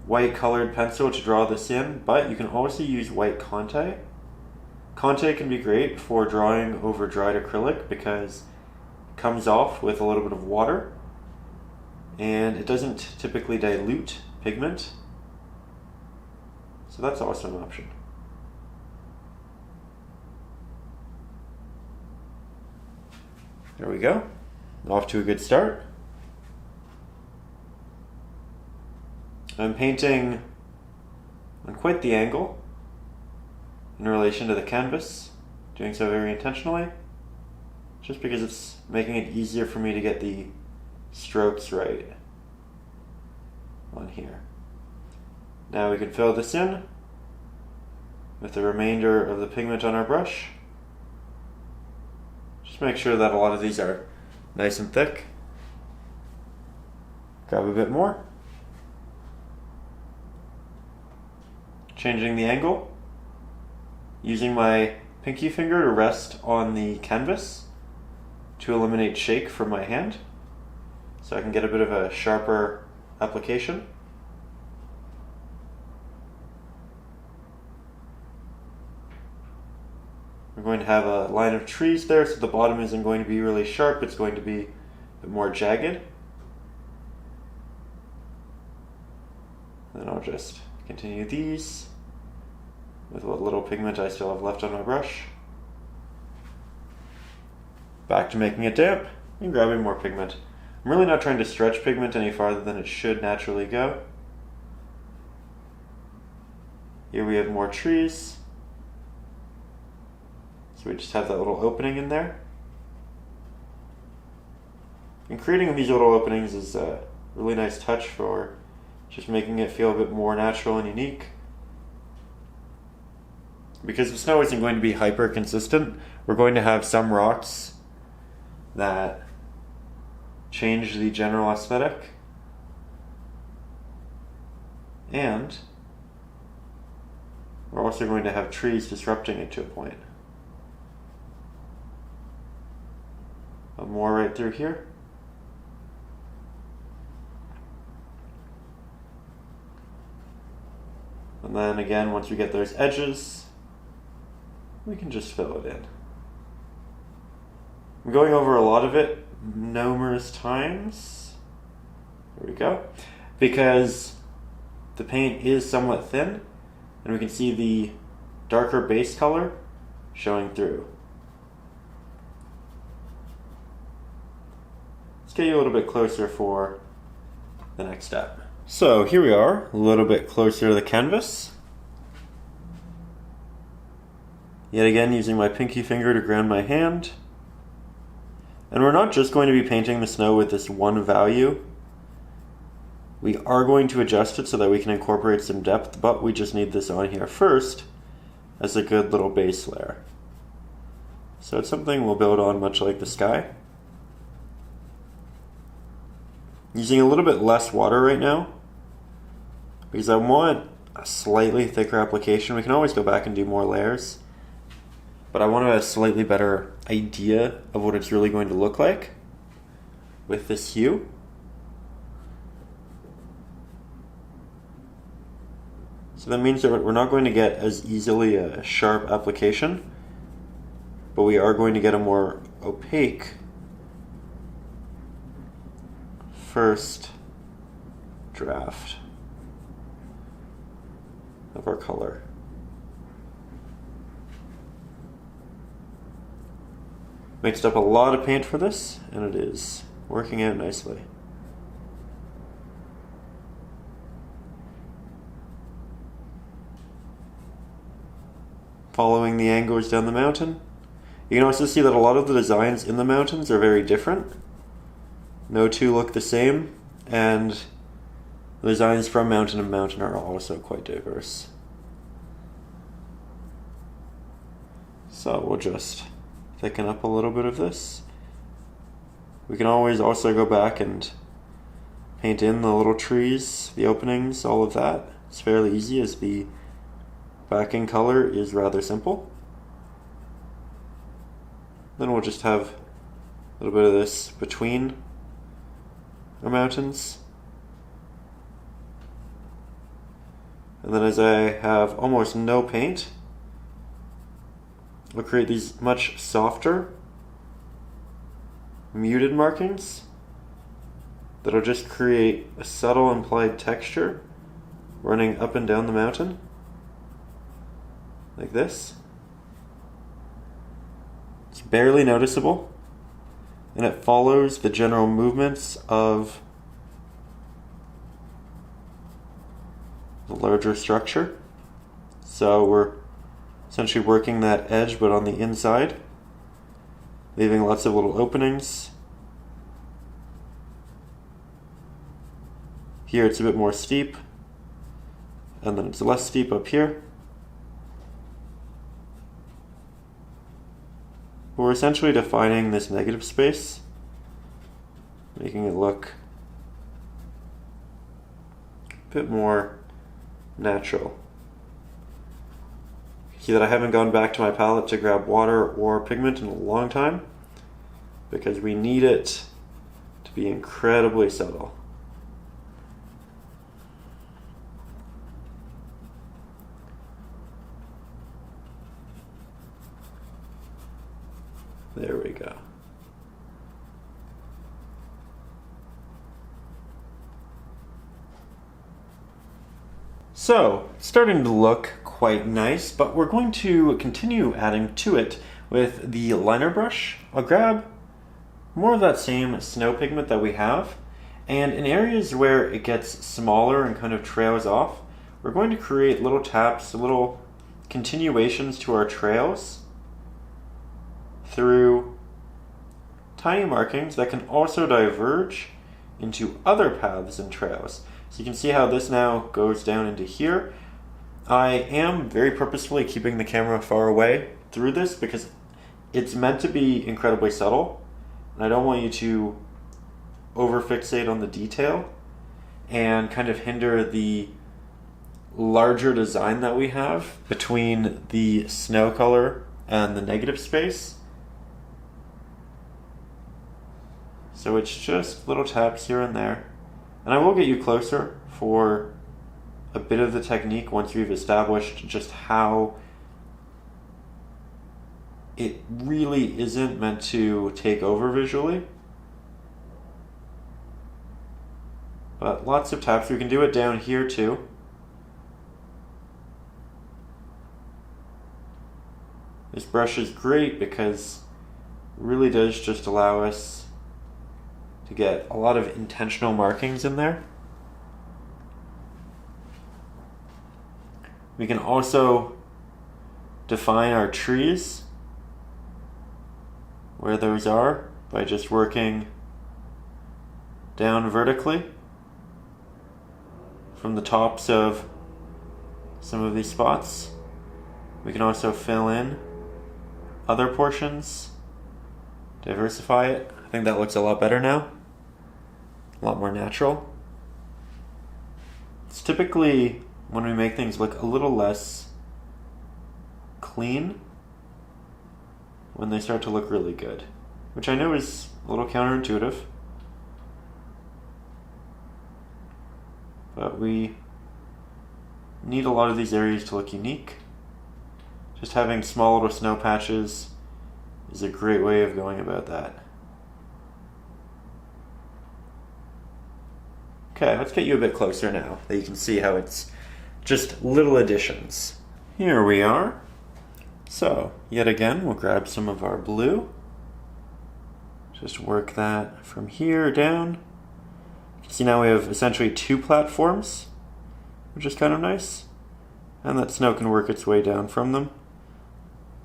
S2: white colored pencil to draw this in, but you can also use white Conte. Conte can be great for drawing over dried acrylic because it comes off with a little bit of water and it doesn't typically dilute pigment. So that's also an option. There we go. Off to a good start. I'm painting on quite the angle in relation to the canvas, doing so very intentionally, just because it's making it easier for me to get the strokes right on here. Now we can fill this in with the remainder of the pigment on our brush. Just make sure that a lot of these are nice and thick. Grab a bit more. Changing the angle. Using my pinky finger to rest on the canvas to eliminate shake from my hand, so I can get a bit of a sharper application. We're going to have a line of trees there, so the bottom isn't going to be really sharp, it's going to be a bit more jagged. Then I'll just continue these with what little pigment I still have left on my brush. back to making it damp and grabbing more pigment. I'm really not trying to stretch pigment any farther than it should naturally go. Here we have more trees. So we just have that little opening in there. And creating these little openings is a really nice touch for just making it feel a bit more natural and unique. Because the snow isn't going to be hyper consistent, we're going to have some rocks that change the general aesthetic. And we're also going to have trees disrupting it to a point. More right through here. And then again, once we get those edges, we can just fill it in. I'm going over a lot of it numerous times. There we go. Because the paint is somewhat thin, and we can see the darker base color showing through. Let's get you a little bit closer for the next step. So here we are, a little bit closer to the canvas. Yet again, using my pinky finger to ground my hand. And we're not just going to be painting the snow with this one value. We are going to adjust it so that we can incorporate some depth, but we just need this on here first as a good little base layer. So it's something we'll build on much like the sky. Using a little bit less water right now, because I want a slightly thicker application. We can always go back and do more layers, but I want a slightly better idea of what it's really going to look like with this hue. So that means that we're not going to get as easily a sharp application, but we are going to get a more opaque first draft of our color. Mixed up a lot of paint for this, and it is working out nicely. Following the angles down the mountain. You can also see that a lot of the designs in the mountains are very different. No two look the same, and the designs from mountain to mountain are also quite diverse. So we'll just thicken up a little bit of this. We can always also go back and paint in the little trees, the openings, all of that. It's fairly easy as the backing color is rather simple. Then we'll just have a little bit of this between our mountains. And then as I have almost no paint, I'll create these much softer, muted markings that'll just create a subtle implied texture running up and down the mountain, like this. It's barely noticeable, and it follows the general movements of the larger structure. So we're essentially working that edge but on the inside, leaving lots of little openings. Here it's a bit more steep, and then it's less steep up here. We're essentially defining this negative space, making it look a bit more natural. See that I haven't gone back to my palette to grab water or pigment in a long time, because we need it to be incredibly subtle. There we go. So, it's starting to look quite nice, but we're going to continue adding to it with the liner brush. I'll grab more of that same snow pigment that we have. And in areas where it gets smaller and kind of trails off, we're going to create little taps, little continuations to our trails through tiny markings that can also diverge into other paths and trails. So you can see how this now goes down into here. I am very purposefully keeping the camera far away through this because it's meant to be incredibly subtle, and I don't want you to over fixate on the detail and kind of hinder the larger design that we have between the snow color and the negative space. So it's just little taps here and there. And I will get you closer for a bit of the technique once we've established just how it really isn't meant to take over visually. But lots of taps. We can do it down here too. This brush is great because it really does just allow us to get a lot of intentional markings in there. We can also define our trees, where those are, by just working down vertically from the tops of some of these spots. We can also fill in other portions, diversify it. I think that looks a lot better now, a lot more natural. It's typically when we make things look a little less clean when they start to look really good, which I know is a little counterintuitive, but we need a lot of these areas to look unique. Just having small little snow patches is a great way of going about that. Okay, let's get you a bit closer now that you can see how it's just little additions. Here we are. So, yet again, we'll grab some of our blue. Just work that from here down. You can see now we have essentially two platforms, which is kind of nice. And that snow can work its way down from them.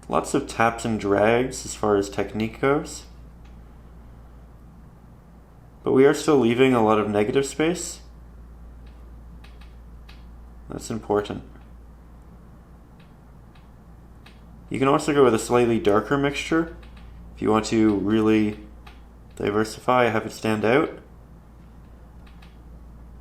S2: Lots of taps and drags as far as technique goes. But we are still leaving a lot of negative space. That's important. You can also go with a slightly darker mixture if you want to really diversify, have it stand out.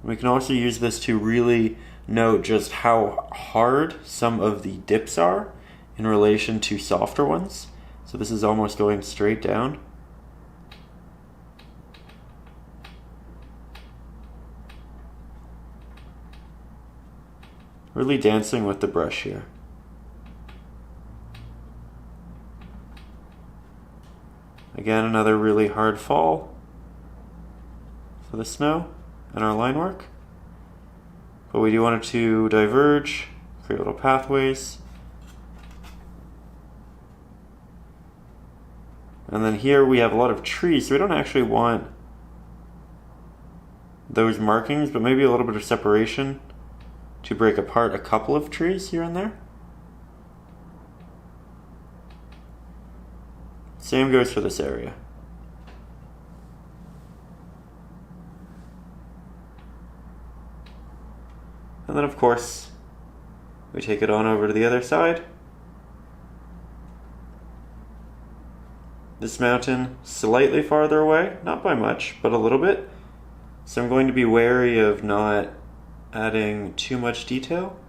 S2: We can also use this to really note just how hard some of the dips are in relation to softer ones. So this is almost going straight down. Really dancing with the brush here. Again, another really hard fall for the snow and our line work. But we do want it to diverge, create little pathways. And then here we have a lot of trees, so we don't actually want those markings, but maybe a little bit of separation to break apart a couple of trees here and there. Same goes for this area. And then of course, we take it on over to the other side. This mountain slightly farther away, not by much, but a little bit. So I'm going to be wary of not adding too much detail.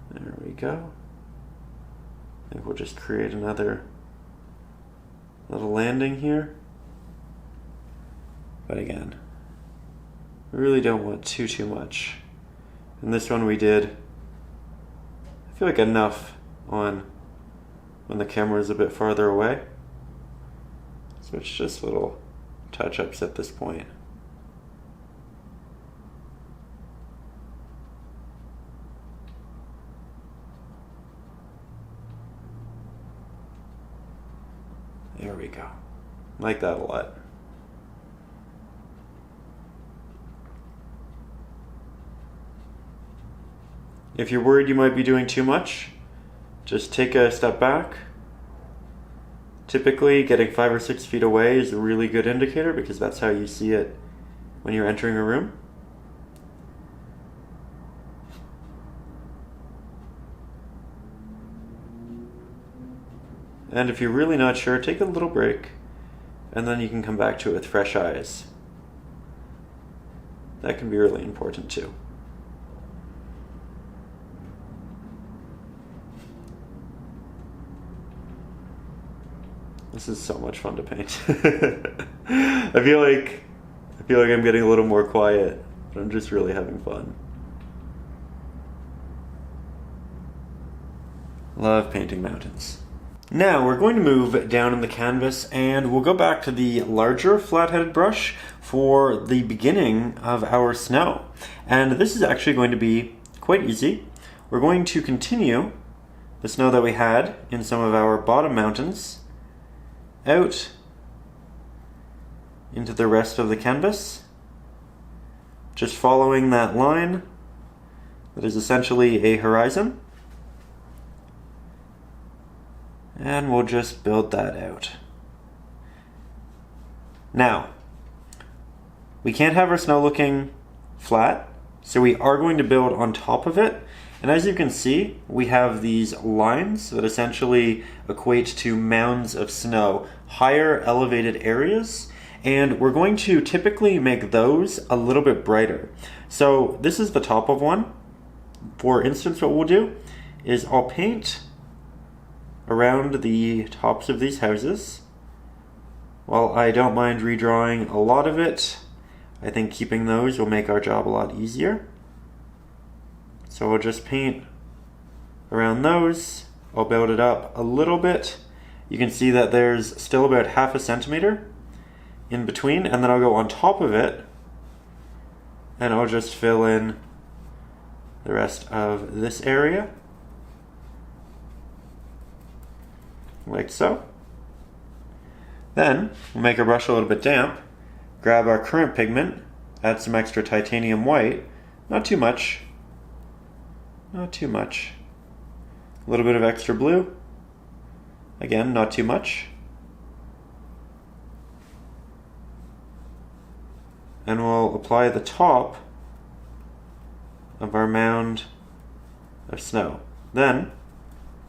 S2: There we go. I think we'll just create another little landing here. But again, we really don't want too much. And this one we did, I feel like enough on when the camera is a bit farther away. So it's just little touch-ups at this point. There we go. Like that a lot. If you're worried you might be doing too much, just take a step back. Typically, getting 5 or 6 feet away is a really good indicator because that's how you see it when you're entering a room. And if you're really not sure, take a little break, and then you can come back to it with fresh eyes. That can be really important too. This is so much fun to paint. I feel like I'm getting a little more quiet, but I'm just really having fun. Love painting mountains. Now we're going to move down in the canvas and we'll go back to the larger flat-headed brush for the beginning of our snow. And this is actually going to be quite easy. We're going to continue the snow that we had in some of our bottom mountains out into the rest of the canvas, just following that line that is essentially a horizon. And we'll just build that out. Now, we can't have our snow looking flat, so we are going to build on top of it. And as you can see, we have these lines that essentially equate to mounds of snow, higher elevated areas, and we're going to typically make those a little bit brighter. So this is the top of one. For instance, what we'll do is I'll paint around the tops of these houses. While I don't mind redrawing a lot of it, I think keeping those will make our job a lot easier. So we'll just paint around those. I'll build it up a little bit. You can see that there's still about 1/2 centimeter in between, and then I'll go on top of it and I'll just fill in the rest of this area. Like so. Then we'll make our brush a little bit damp, grab our current pigment, add some extra titanium white, not too much, not too much. A little bit of extra blue, again, not too much. And we'll apply the top of our mound of snow. Then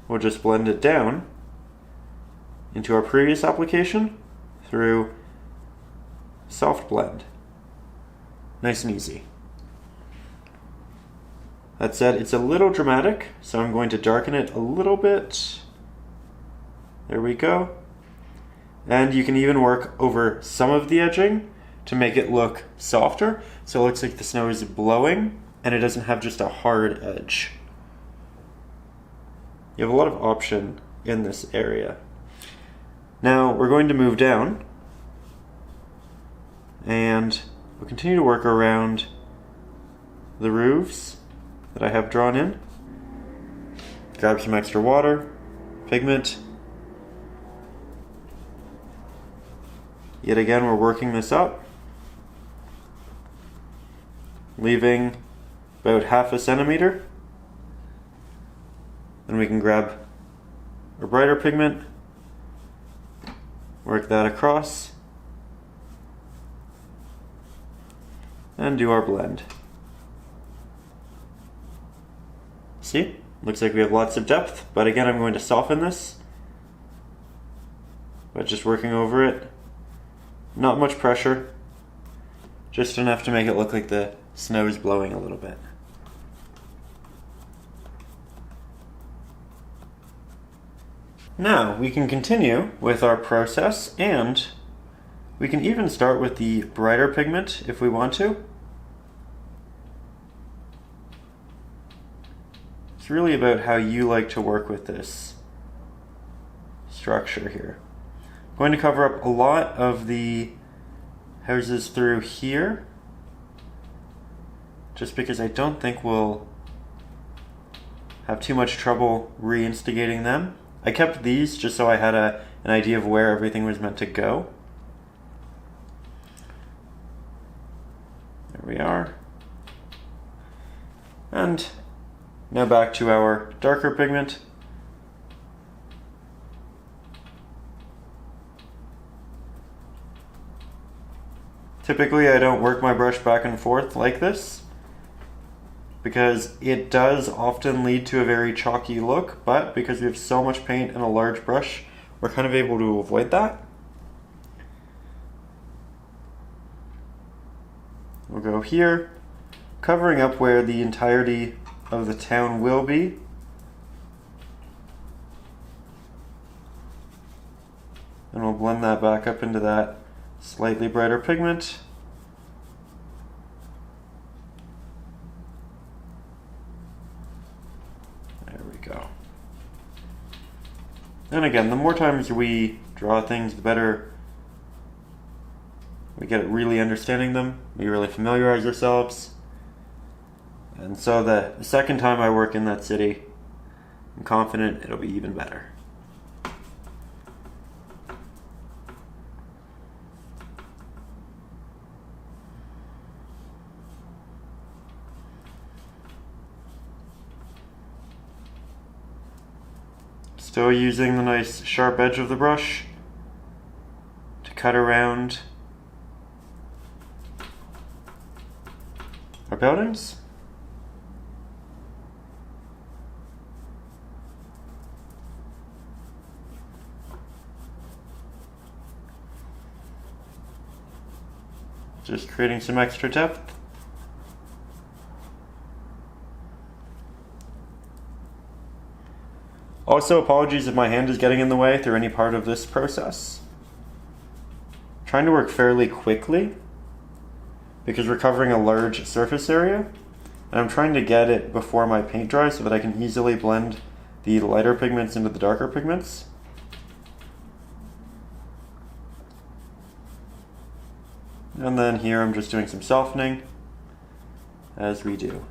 S2: we'll just blend it down into our previous application through soft blend. Nice and easy. That said, it's a little dramatic, so I'm going to darken it a little bit. There we go. And you can even work over some of the edging to make it look softer, so it looks like the snow is blowing and it doesn't have just a hard edge. You have a lot of option in this area. Now we're going to move down and we'll continue to work around the roofs that I have drawn in. Grab some extra water, pigment. Yet again, we're working this up, leaving about 1/2 centimeter. Then we can grab a brighter pigment, work that across, and do our blend. See? Looks like we have lots of depth, but again, I'm going to soften this by just working over it. Not much pressure, just enough to make it look like the snow is blowing a little bit. Now we can continue with our process, and we can even start with the brighter pigment if we want to. It's really about how you like to work with this structure here. I'm going to cover up a lot of the houses through here, just because I don't think we'll have too much trouble reinstigating them. I kept these just so I had a an idea of where everything was meant to go. There we are. And now back to our darker pigment. Typically, I don't work my brush back and forth like this because it does often lead to a very chalky look, but because we have so much paint and a large brush, we're kind of able to avoid that. We'll go here, covering up where the entirety of the town will be. And we'll blend that back up into that slightly brighter pigment. There we go. And again, the more times we draw things, the better we get at really understanding them. We really familiarize ourselves. And so the second time I work in that city, I'm confident it'll be even better. Still using the nice sharp edge of the brush to cut around our buildings. Just creating some extra depth. Also, apologies if my hand is getting in the way through any part of this process. I'm trying to work fairly quickly because we're covering a large surface area, and I'm trying to get it before my paint dries so that I can easily blend the lighter pigments into the darker pigments. And then here I'm just doing some softening as we do.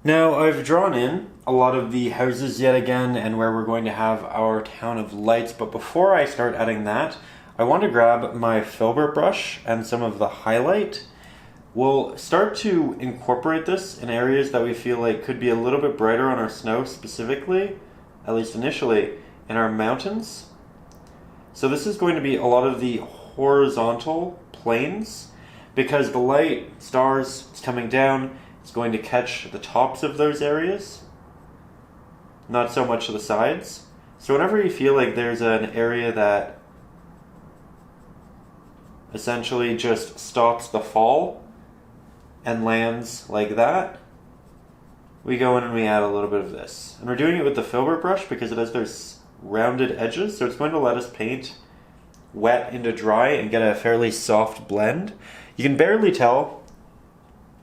S2: Now I've drawn in a lot of the houses yet again and where we're going to have our town of lights, but before I start adding that, I want to grab my filbert brush and some of the highlight. We'll start to incorporate this in areas that we feel like could be a little bit brighter on our snow, specifically, at least initially, in our mountains. So this is going to be a lot of the horizontal planes because the light, stars, is coming down. It's going to catch the tops of those areas, not so much the sides. So whenever you feel like there's an area that essentially just stops the fall and lands like that, we go in and we add a little bit of this. And we're doing it with the filbert brush because it has those rounded edges, so it's going to let us paint wet into dry and get a fairly soft blend. You can barely tell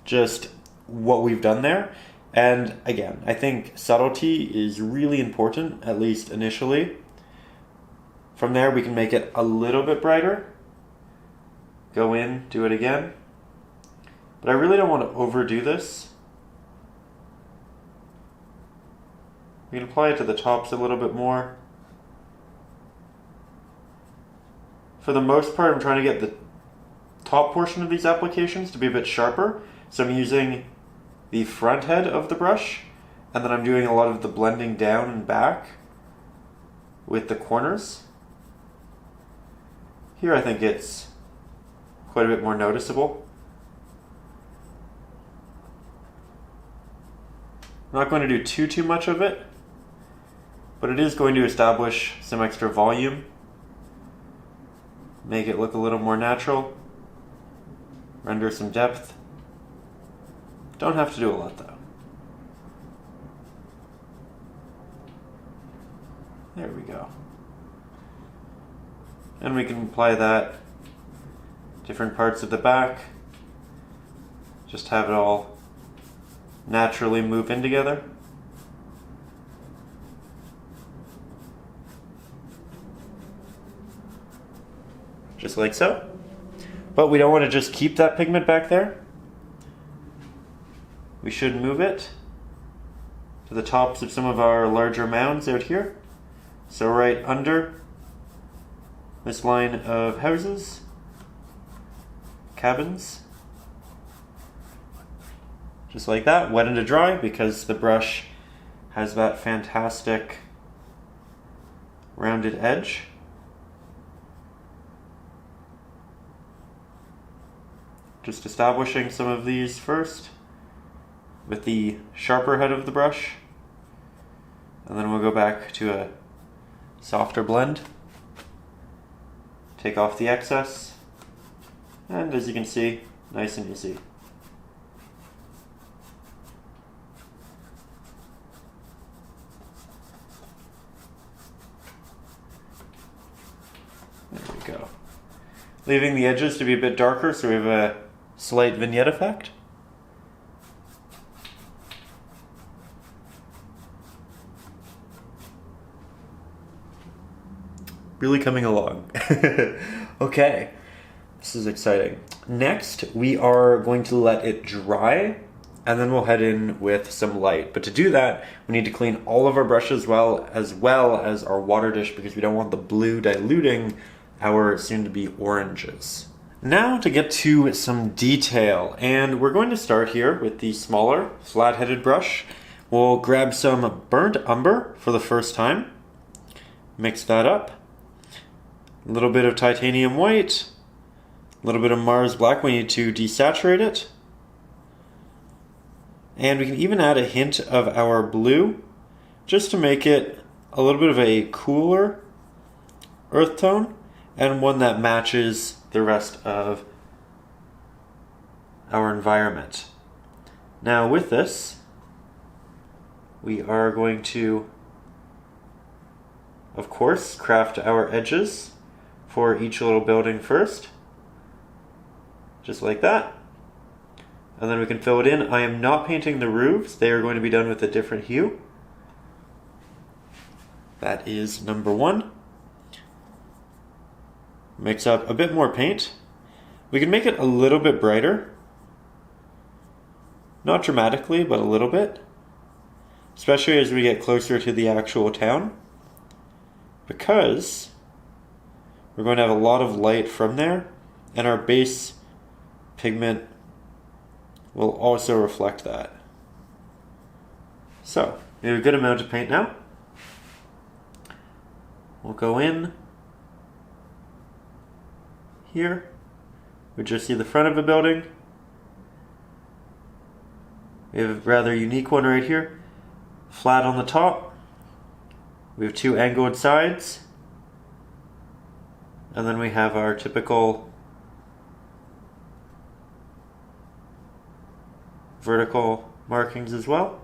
S2: just what we've done there. And again, I think subtlety is really important, at least initially. From there, we can make it a little bit brighter. Go in, do it again. But I really don't want to overdo this. We can apply it to the tops a little bit more. For the most part, I'm trying to get the top portion of these applications to be a bit sharper. So I'm using the front head of the brush, and then I'm doing a lot of the blending down and back with the corners. Here I think it's quite a bit more noticeable. I'm not going to do too much of it, but it is going to establish some extra volume, make it look a little more natural, render some depth. Don't have to do a lot though. There we go. And we can apply that different parts of the back. Just have it all naturally move in together. Just like so. But we don't want to just keep that pigment back there. we should move it to the tops of some of our larger mounds out here. So right under this line of houses, cabins, just like that, wet and to dry, because the brush has that fantastic rounded edge. Just establishing some of these first with the sharper head of the brush, and then we'll go back to a softer blend. Take off the excess, and as you can see, nice and easy. There we go. Leaving the edges to be a bit darker so we have a slight vignette effect. Really coming along. Okay, this is exciting. Next, we are going to let it dry, and then we'll head in with some light. But to do that, we need to clean all of our brushes as well as our water dish, because we don't want the blue diluting our soon-to-be oranges. Now to get to some detail, and we're going to start here with the smaller flat-headed brush. We'll grab some burnt umber for the first time, mix that up. A little bit of titanium white, a little bit of Mars black. We need to desaturate it. And we can even add a hint of our blue just to make it a little bit of a cooler earth tone and one that matches the rest of our environment. Now with this, we are going to, of course, craft our edges for each little building first, just like that. And then we can fill it in. I am not painting the roofs. They are going to be done with a different hue. That is number one. Mix up a bit more paint. We can make it a little bit brighter. Not dramatically, but a little bit. Especially as we get closer to the actual town, because we're going to have a lot of light from there, and our base pigment will also reflect that. So, we have a good amount of paint now. We'll go in here. We just see the front of a building. We have a rather unique one right here. Flat on the top. We have two angled sides. And then we have our typical vertical markings as well.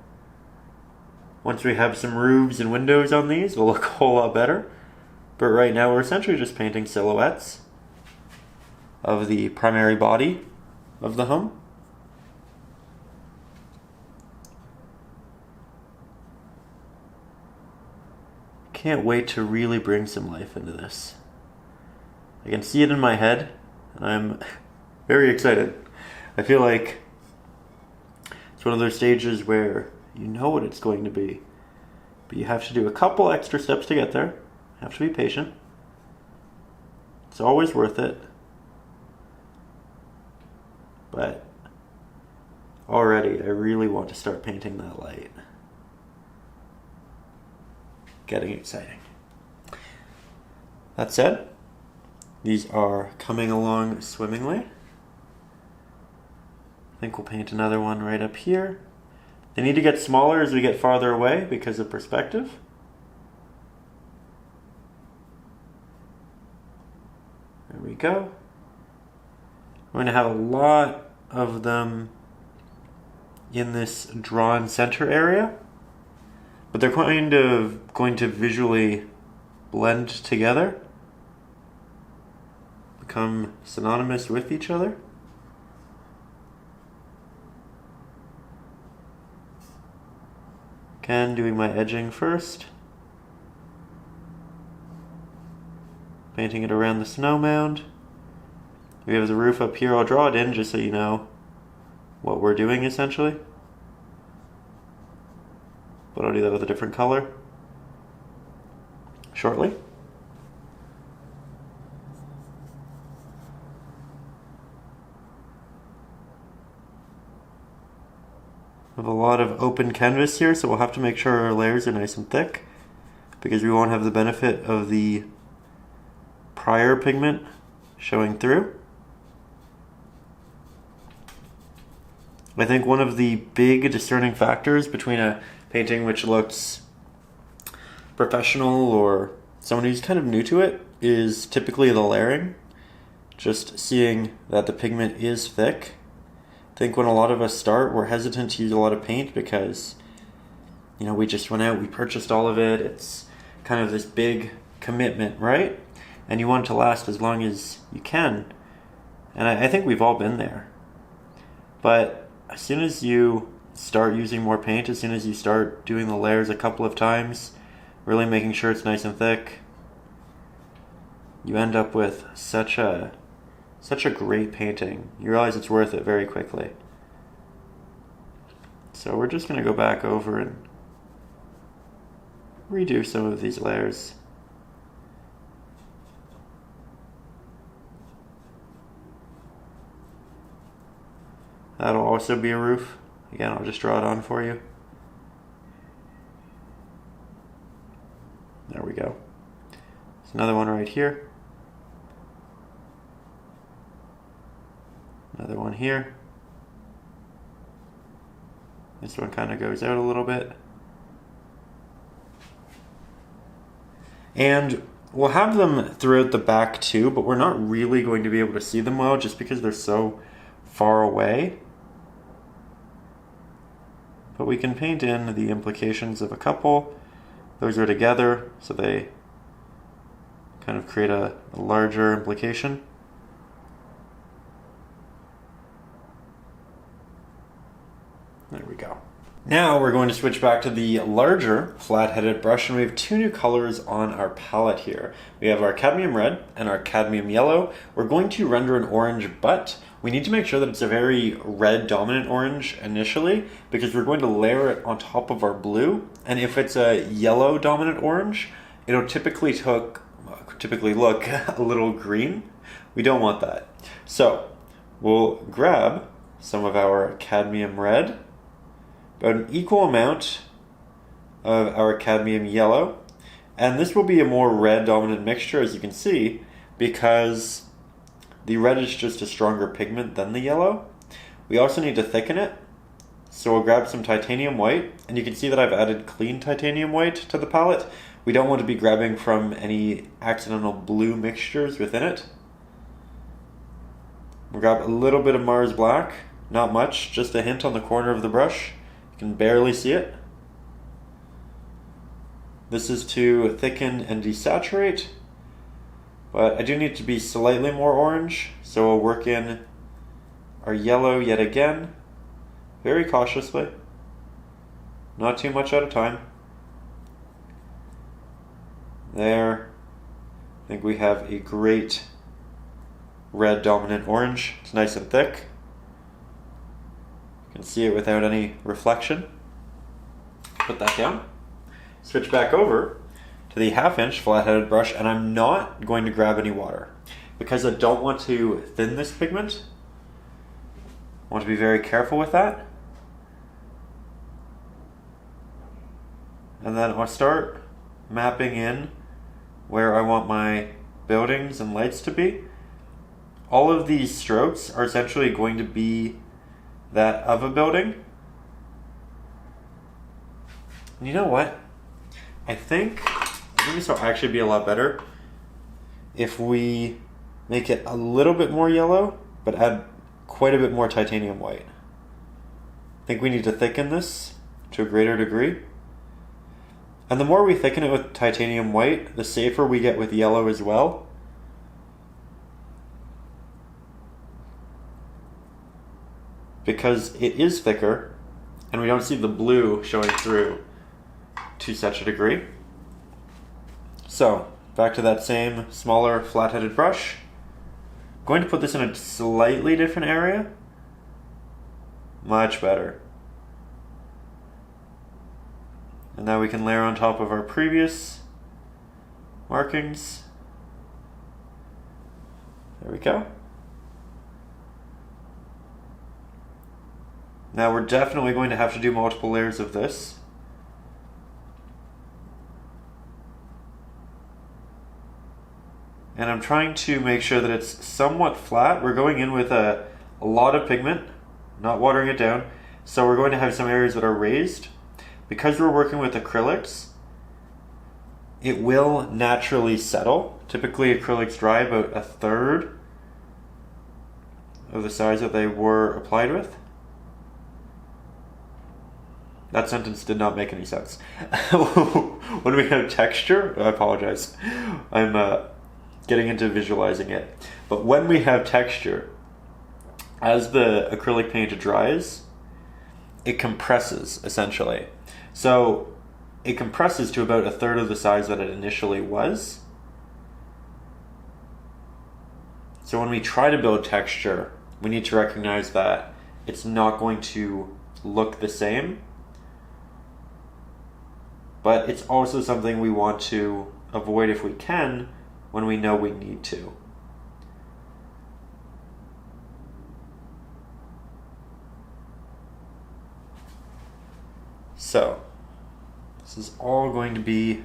S2: Once we have some roofs and windows on these, they'll look a whole lot better. But right now we're essentially just painting silhouettes of the primary body of the home. Can't wait to really bring some life into this. I can see it in my head, and I'm very excited. I feel like it's one of those stages where you know what it's going to be, but you have to do a couple extra steps to get there. You have to be patient. It's always worth it. But already, I really want to start painting that light. Getting exciting. That said, these are coming along swimmingly. I think we'll paint another one right up here. They need to get smaller as we get farther away because of perspective. There we go. We're going to have a lot of them in this drawn center area, but they're kind of going to visually blend together, become synonymous with each other. Again, doing my edging first. Painting it around the snow mound. We have the roof up here. I'll draw it in just so you know what we're doing essentially. but I'll do that with a different color shortly. We have a lot of open canvas here, so we'll have to make sure our layers are nice and thick because we won't have the benefit of the prior pigment showing through. I think one of the big discerning factors between a painting which looks professional or someone who's kind of new to it is typically the layering. Just seeing that the pigment is thick. I think when a lot of us start, we're hesitant to use a lot of paint because, you know, we just went out, we purchased all of it. It's kind of this big commitment, right? And you want it to last as long as you can. And I think we've all been there. But as soon as you start using more paint, as soon as you start doing the layers a couple of times, really making sure it's nice and thick, you end up with such a great painting. You realize it's worth it very quickly. So we're just going to go back over and redo some of these layers. That'll also be a roof. Again, I'll just draw it on for you. There we go. There's another one right here. Another one here. This one kind of goes out a little bit. And we'll have them throughout the back too, but we're not really going to be able to see them well just because they're so far away. But we can paint in the implications of a couple. Those are together, so they kind of create a larger implication. There we go. Now we're going to switch back to the larger flat-headed brush, and we have two new colors on our palette here. We have our cadmium red and our cadmium yellow. We're going to render an orange, but we need to make sure that it's a very red dominant orange initially because we're going to layer it on top of our blue. And if it's a yellow dominant orange, it'll typically look a little green. We don't want that. So we'll grab some of our cadmium red, about an equal amount of our cadmium yellow, and this will be a more red dominant mixture, as you can see, because the red is just a stronger pigment than the yellow. We also need to thicken it, so we'll grab some titanium white, and you can see that I've added clean titanium white to the palette. We don't want to be grabbing from any accidental blue mixtures within it. We'll grab a little bit of Mars Black, not much, just a hint on the corner of the brush. You can barely see it. This is to thicken and desaturate, but I do need to be slightly more orange, so we'll work in our yellow yet again, very cautiously, not too much at a time. There, I think we have a great red dominant orange. It's nice and thick. You can see it without any reflection. Put that down. Switch back over to the 1/2 inch flat-headed brush, and I'm not going to grab any water because I don't want to thin this pigment. I want to be very careful with that. And then I'll start mapping in where I want my buildings and lights to be. All of these strokes are essentially going to be that of a building. And you know what? I think this will actually be a lot better if we make it a little bit more yellow, but add quite a bit more titanium white. I think we need to thicken this to a greater degree. And the more we thicken it with titanium white, the safer we get with yellow as well. Because it is thicker, and we don't see the blue showing through to such a degree. So, back to that same smaller flat-headed brush. I'm going to put this in a slightly different area. Much better. And now we can layer on top of our previous markings. There we go. Now we're definitely going to have to do multiple layers of this. And I'm trying to make sure that it's somewhat flat. We're going in with a lot of pigment, not watering it down. So we're going to have some areas that are raised. Because we're working with acrylics, it will naturally settle. Typically acrylics dry about 1/3 of the size that they were applied with. That sentence did not make any sense. When we have texture, I apologize. I'm getting into visualizing it. But when we have texture, as the acrylic paint dries, it compresses essentially. So it compresses to about 1/3 of the size that it initially was. So when we try to build texture, we need to recognize that it's not going to look the same. But it's also something we want to avoid if we can when we know we need to. So, this is all going to be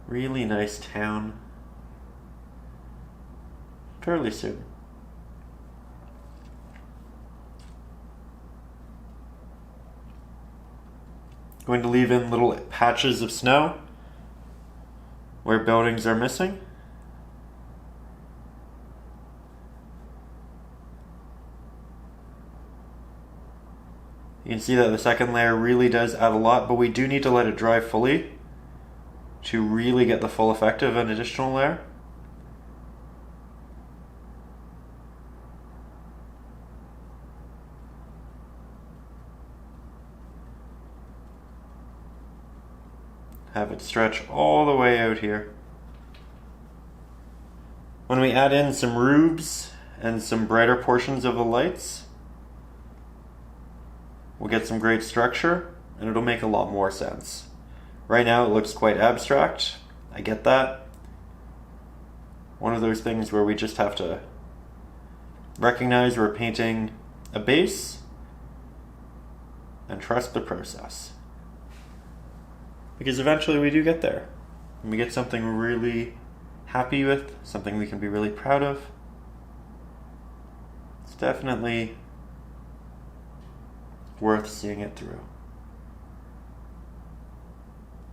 S2: really nice town fairly soon. Going to leave in little patches of snow where buildings are missing. You can see that the second layer really does add a lot, but we do need to let it dry fully to really get the full effect of an additional layer. Have it stretch all the way out here. When we add in some roofs and some brighter portions of the lights, we'll get some great structure and it'll make a lot more sense. Right now it looks quite abstract. I get that. One of those things where we just have to recognize we're painting a base and trust the process. Because eventually we do get there. And we get something we're really happy with, something we can be really proud of. It's definitely worth seeing it through.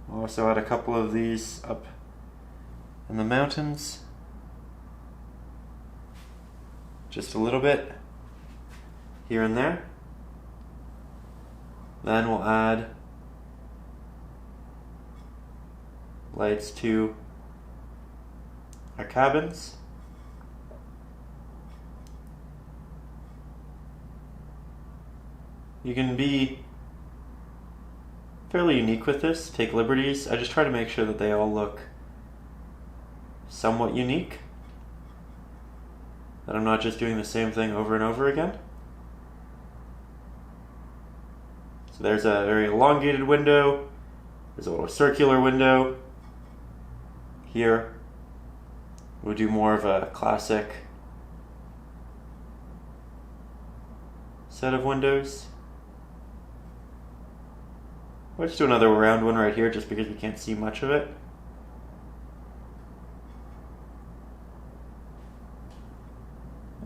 S2: We'll also add a couple of these up in the mountains. Just a little bit here and there. Then we'll add lights to our cabins. You can be fairly unique with this, take liberties. I just try to make sure that they all look somewhat unique. That I'm not just doing the same thing over and over again. So there's a very elongated window. There's a little circular window. Here, we'll do more of a classic set of windows. Let's do another round one right here just because we can't see much of it.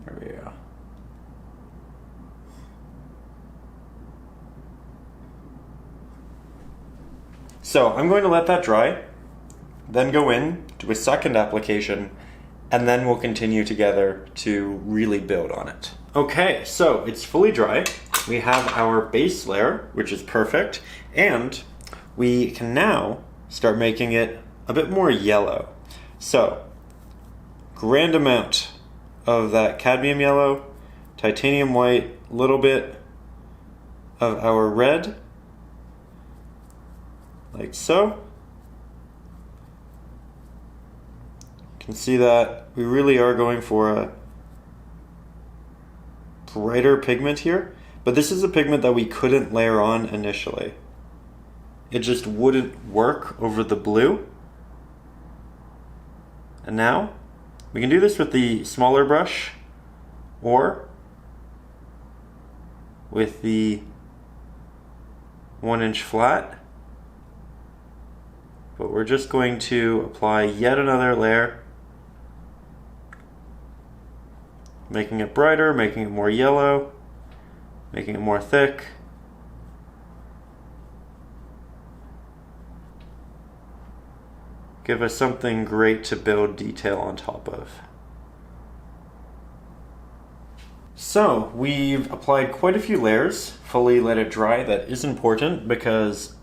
S2: There we go. So I'm going to let that dry, then go in to a second application, and then we'll continue together to really build on it. Okay, so it's fully dry. We have our base layer, which is perfect, and we can now start making it a bit more yellow. So, grand amount of that cadmium yellow, titanium white, little bit of our red, like so. You can see that we really are going for a brighter pigment here, but this is a pigment that we couldn't layer on initially. it just wouldn't work over the blue. And now we can do this with the smaller brush or with the 1-inch flat. But we're just going to apply yet another layer, making it brighter, making it more yellow, making it more thick. Give us something great to build detail on top of. So we've applied quite a few layers, fully let it dry. That is important because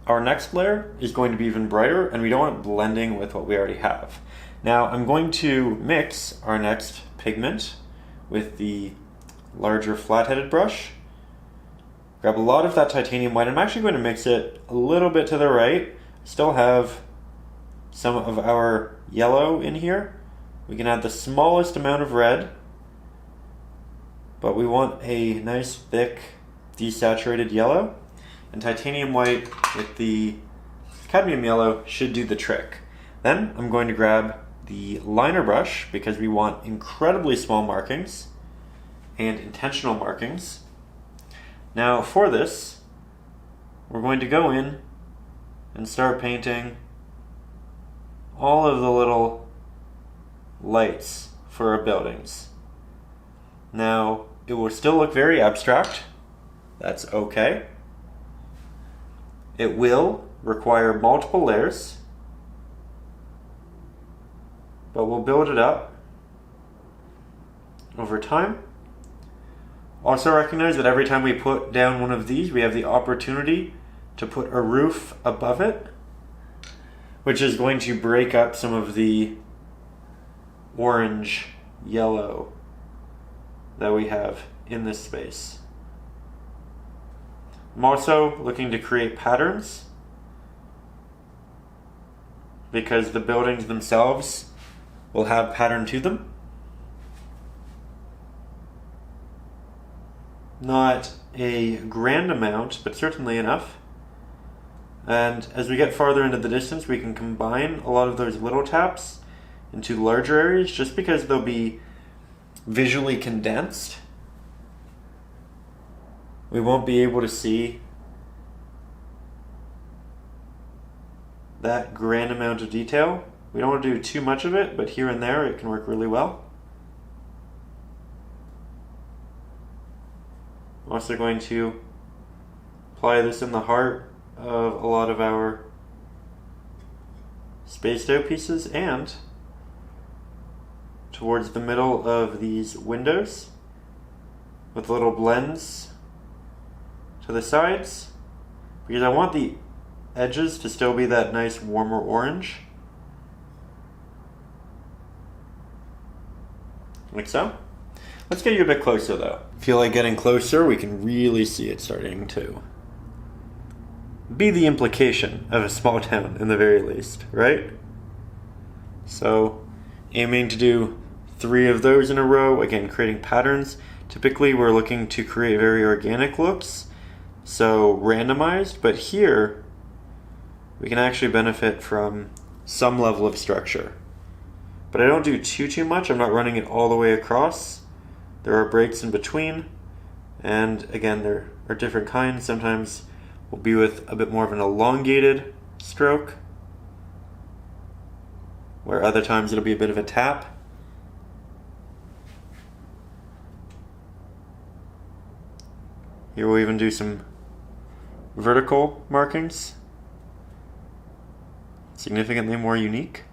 S2: our next layer is going to be even brighter and we don't want it blending with what we already have. Now I'm going to mix our next pigment with the larger flat-headed brush. Grab a lot of that titanium white. I'm actually going to mix it a little bit to the right. Still have some of our yellow in here. We can add the smallest amount of red, but we want a nice thick desaturated yellow, and titanium white with the cadmium yellow should do the trick. Then I'm going to grab the liner brush because we want incredibly small markings and intentional markings. Now for this, we're going to go in and start painting all of the little lights for our buildings. Now, it will still look very abstract. That's okay. It will require multiple layers, but we'll build it up over time. Also recognize that every time we put down one of these, we have the opportunity to put a roof above it, which is going to break up some of the orange, yellow that we have in this space. I'm also looking to create patterns because the buildings themselves will have pattern to them. Not a grand amount, but certainly enough. And as we get farther into the distance, we can combine a lot of those little taps into larger areas just because they'll be visually condensed. We won't be able to see that grand amount of detail. We don't want to do too much of it, but here and there it can work really well. I'm also going to apply this in the heart of a lot of our spaced out pieces and towards the middle of these windows with little blends to the sides because I want the edges to still be that nice warmer orange, like so. Let's get you a bit closer though. Feel like getting closer, we can really see it starting to be the implication of a small town in the very least, right? So aiming to do 3 of those in a row, again creating patterns. Typically we're looking to create very organic looks, so randomized, but here we can actually benefit from some level of structure. But I don't do too much. I'm not running it all the way across. There are breaks in between, and again there are different kinds. Sometimes we'll be with a bit more of an elongated stroke, where other times it'll be a bit of a tap. Here we'll even do some vertical markings, significantly more unique.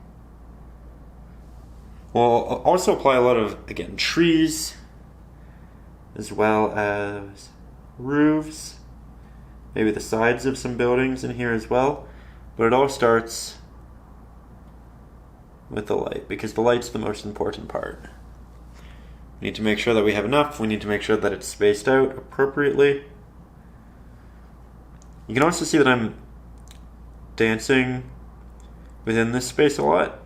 S2: We'll also apply a lot of, again, trees, as well as roofs, maybe the sides of some buildings in here as well. But it all starts with the light, because the light's the most important part. We need to make sure that we have enough. We need to make sure that it's spaced out appropriately. You can also see that I'm dancing within this space a lot.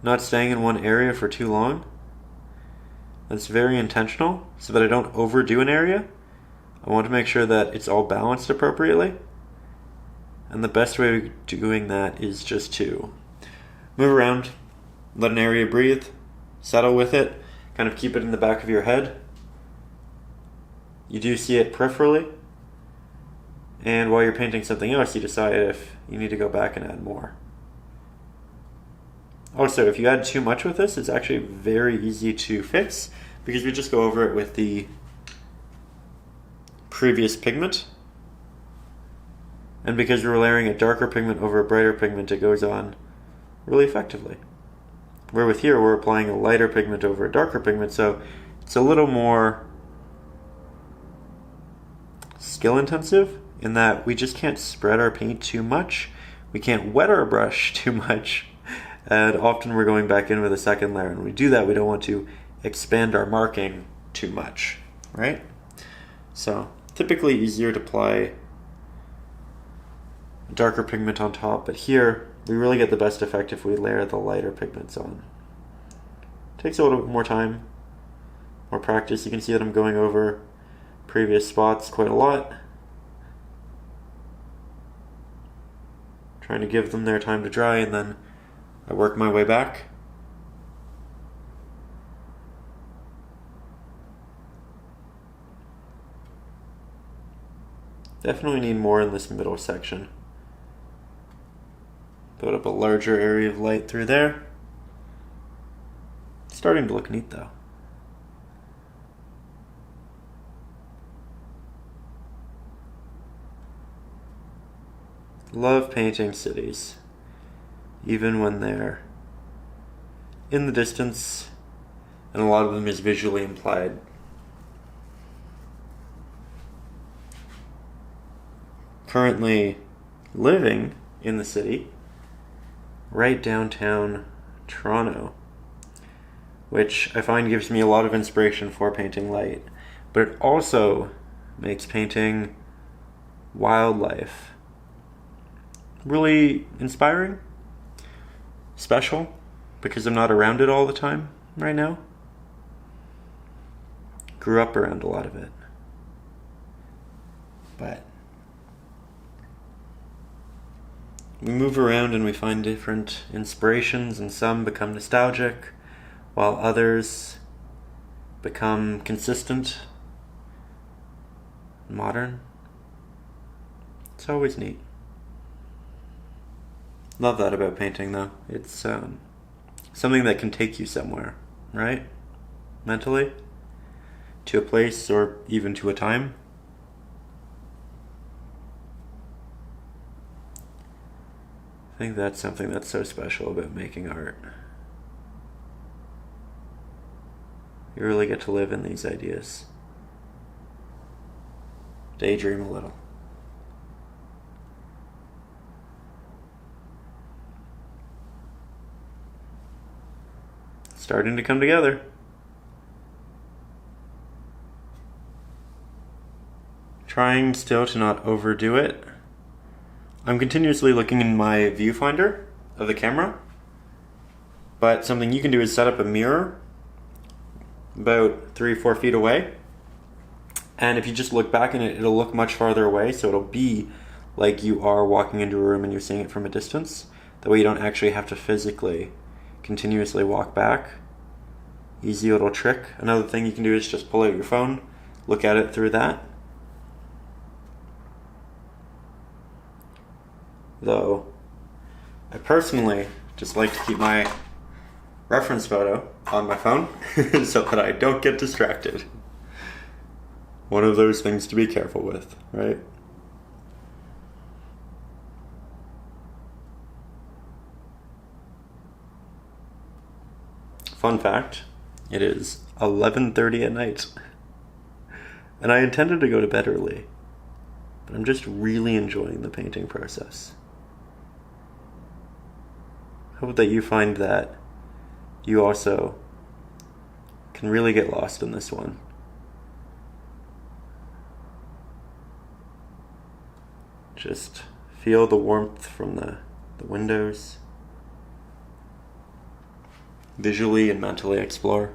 S2: Not staying in one area for too long. That's very intentional so that I don't overdo an area. I want to make sure that it's all balanced appropriately. And the best way of doing that is just to move around, let an area breathe, settle with it, kind of keep it in the back of your head. You do see it peripherally, and while you're painting something else, you decide if you need to go back and add more. Also, if you add too much with this, it's actually very easy to fix because we just go over it with the previous pigment. And because we're layering a darker pigment over a brighter pigment, it goes on really effectively. Where with here, we're applying a lighter pigment over a darker pigment, so it's a little more skill intensive in that we just can't spread our paint too much. We can't wet our brush too much. And often we're going back in with a second layer. And when we do that, we don't want to expand our marking too much, right? So typically easier to apply a darker pigment on top, but here we really get the best effect if we layer the lighter pigments on. Takes a little bit more time, more practice. You can see that I'm going over previous spots quite a lot, trying to give them their time to dry, and then I work my way back. Definitely need more in this middle section. Build up a larger area of light through there. Starting to look neat though. Love painting cities, even when they're in the distance, and a lot of them is visually implied. Currently living in the city, right downtown Toronto, which I find gives me a lot of inspiration for painting light, but it also makes painting wildlife really inspiring, special, because I'm not around it all the time right now. Grew up around a lot of it. But we move around and we find different inspirations, and some become nostalgic, while others become consistent, modern. It's always neat. Love that about painting, though. It's something that can take you somewhere, right? Mentally, to a place or even to a time. I think that's something that's so special about making art. You really get to live in these ideas. Daydream a little. Starting to come together. Trying still to not overdo it. I'm continuously looking in my viewfinder of the camera, but something you can do is set up a mirror about 3-4 feet away, and if you just look back in it, it'll look much farther away, so it'll be like you are walking into a room and you're seeing it from a distance. That way you don't actually have to physically continuously walk back. Easy little trick. Another thing you can do is just pull out your phone, look at it through that. Though, I personally just like to keep my reference photo on my phone so that I don't get distracted. One of those things to be careful with, right? Fun fact, it is 11:30 at night. And I intended to go to bed early, but I'm just really enjoying the painting process. Hope that you find that you also can really get lost in this one. Just feel the warmth from the windows. Visually and mentally explore.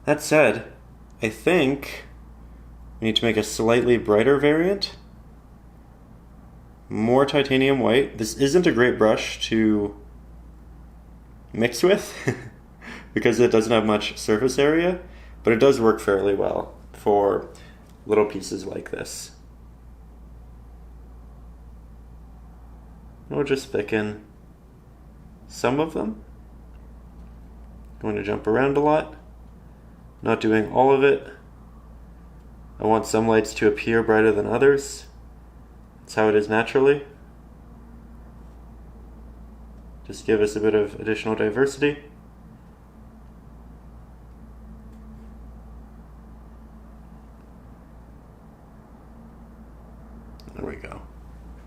S2: That said, I think we need to make a slightly brighter variant. More titanium white. This isn't a great brush to mix with because it doesn't have much surface area, but it does work fairly well for little pieces like this. We'll just thicken some of them. Going to jump around a lot, not doing all of it. I want some lights to appear brighter than others. That's how it is naturally. Just give us a bit of additional diversity. There we go.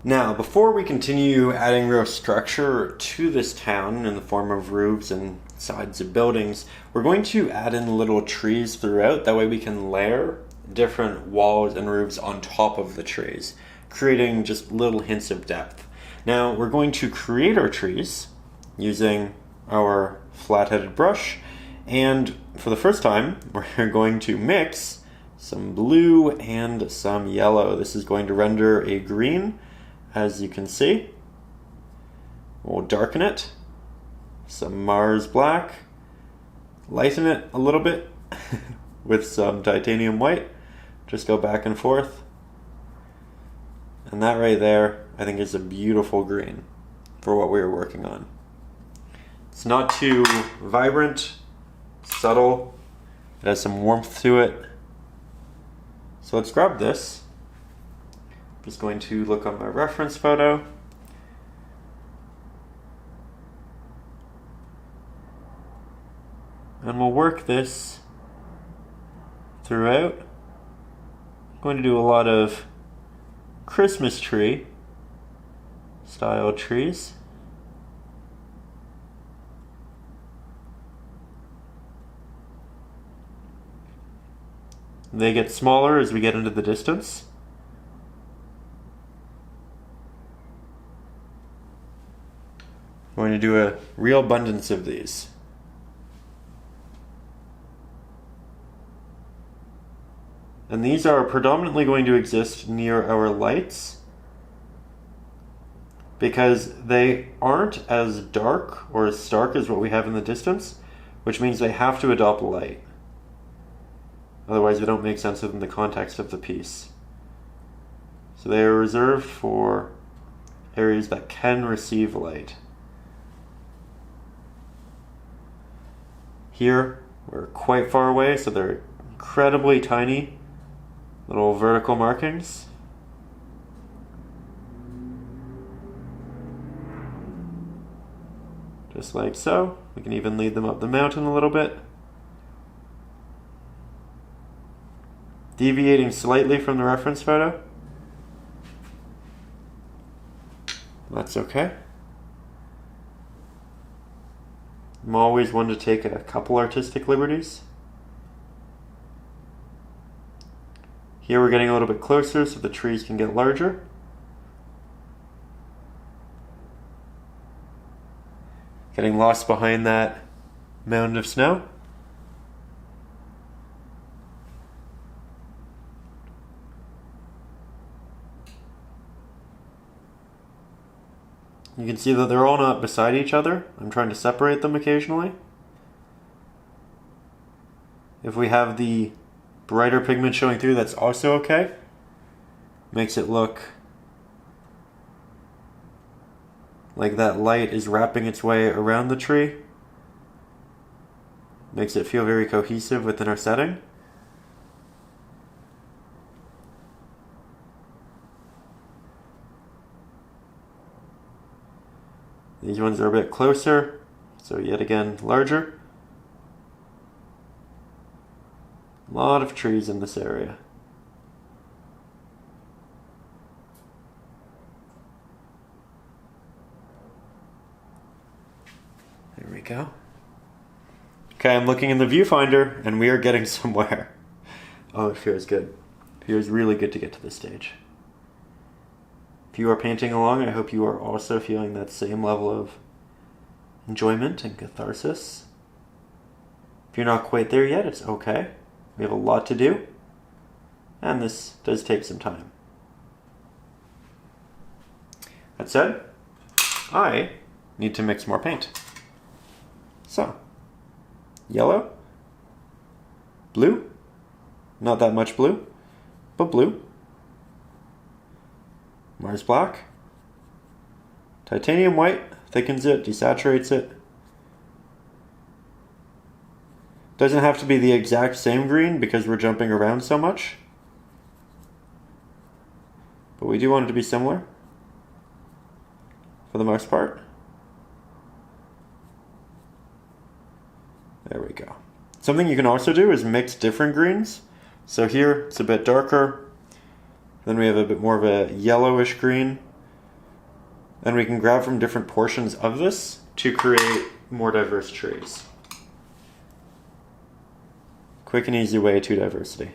S2: Now, before we continue adding real structure to this town in the form of roofs and sides of buildings, we're going to add in little trees throughout. That way we can layer different walls and roofs on top of the trees, creating just little hints of depth. Now, we're going to create our trees using our flat-headed brush, and for the first time, we're going to mix some blue and some yellow. This is going to render a green, as you can see. We'll darken it, some Mars black, lighten it a little bit with some titanium white. Just go back and forth. And that right there, I think, is a beautiful green for what we were working on. It's not too vibrant, subtle. It has some warmth to it. So let's grab this. I'm just going to look on my reference photo. And we'll work this throughout. I'm going to do a lot of Christmas tree style trees. They get smaller as we get into the distance. We're going to do a real abundance of these. And these are predominantly going to exist near our lights because they aren't as dark or as stark as what we have in the distance, which means they have to adopt light. Otherwise, they don't make sense within the context of the piece. So they are reserved for areas that can receive light. Here, we're quite far away, so they're incredibly tiny little vertical markings. Just like so. We can even lead them up the mountain a little bit. Deviating slightly from the reference photo. That's okay. I'm always one to take a couple artistic liberties. Here we're getting a little bit closer so the trees can get larger. Getting lost behind that mound of snow. You can see that they're all not beside each other. I'm trying to separate them occasionally. If we have the brighter pigment showing through, that's also okay. Makes it look like that light is wrapping its way around the tree. Makes it feel very cohesive within our setting. These ones are a bit closer, so yet again larger. A lot of trees in this area. There we go. Okay, I'm looking in the viewfinder and we are getting somewhere. Oh, it feels good. It feels really good to get to this stage. If you are painting along, I hope you are also feeling that same level of enjoyment and catharsis. If you're not quite there yet, it's okay. We have a lot to do, and this does take some time. That said, I need to mix more paint. So, yellow, blue, not that much blue, but blue, Mars black, titanium white, thickens it, desaturates it. Doesn't have to be the exact same green because we're jumping around so much, but we do want it to be similar for the most part. There we go. Something you can also do is mix different greens. So here it's a bit darker, then we have a bit more of a yellowish green. Then we can grab from different portions of this to create more diverse trees. Quick and easy way to diversity.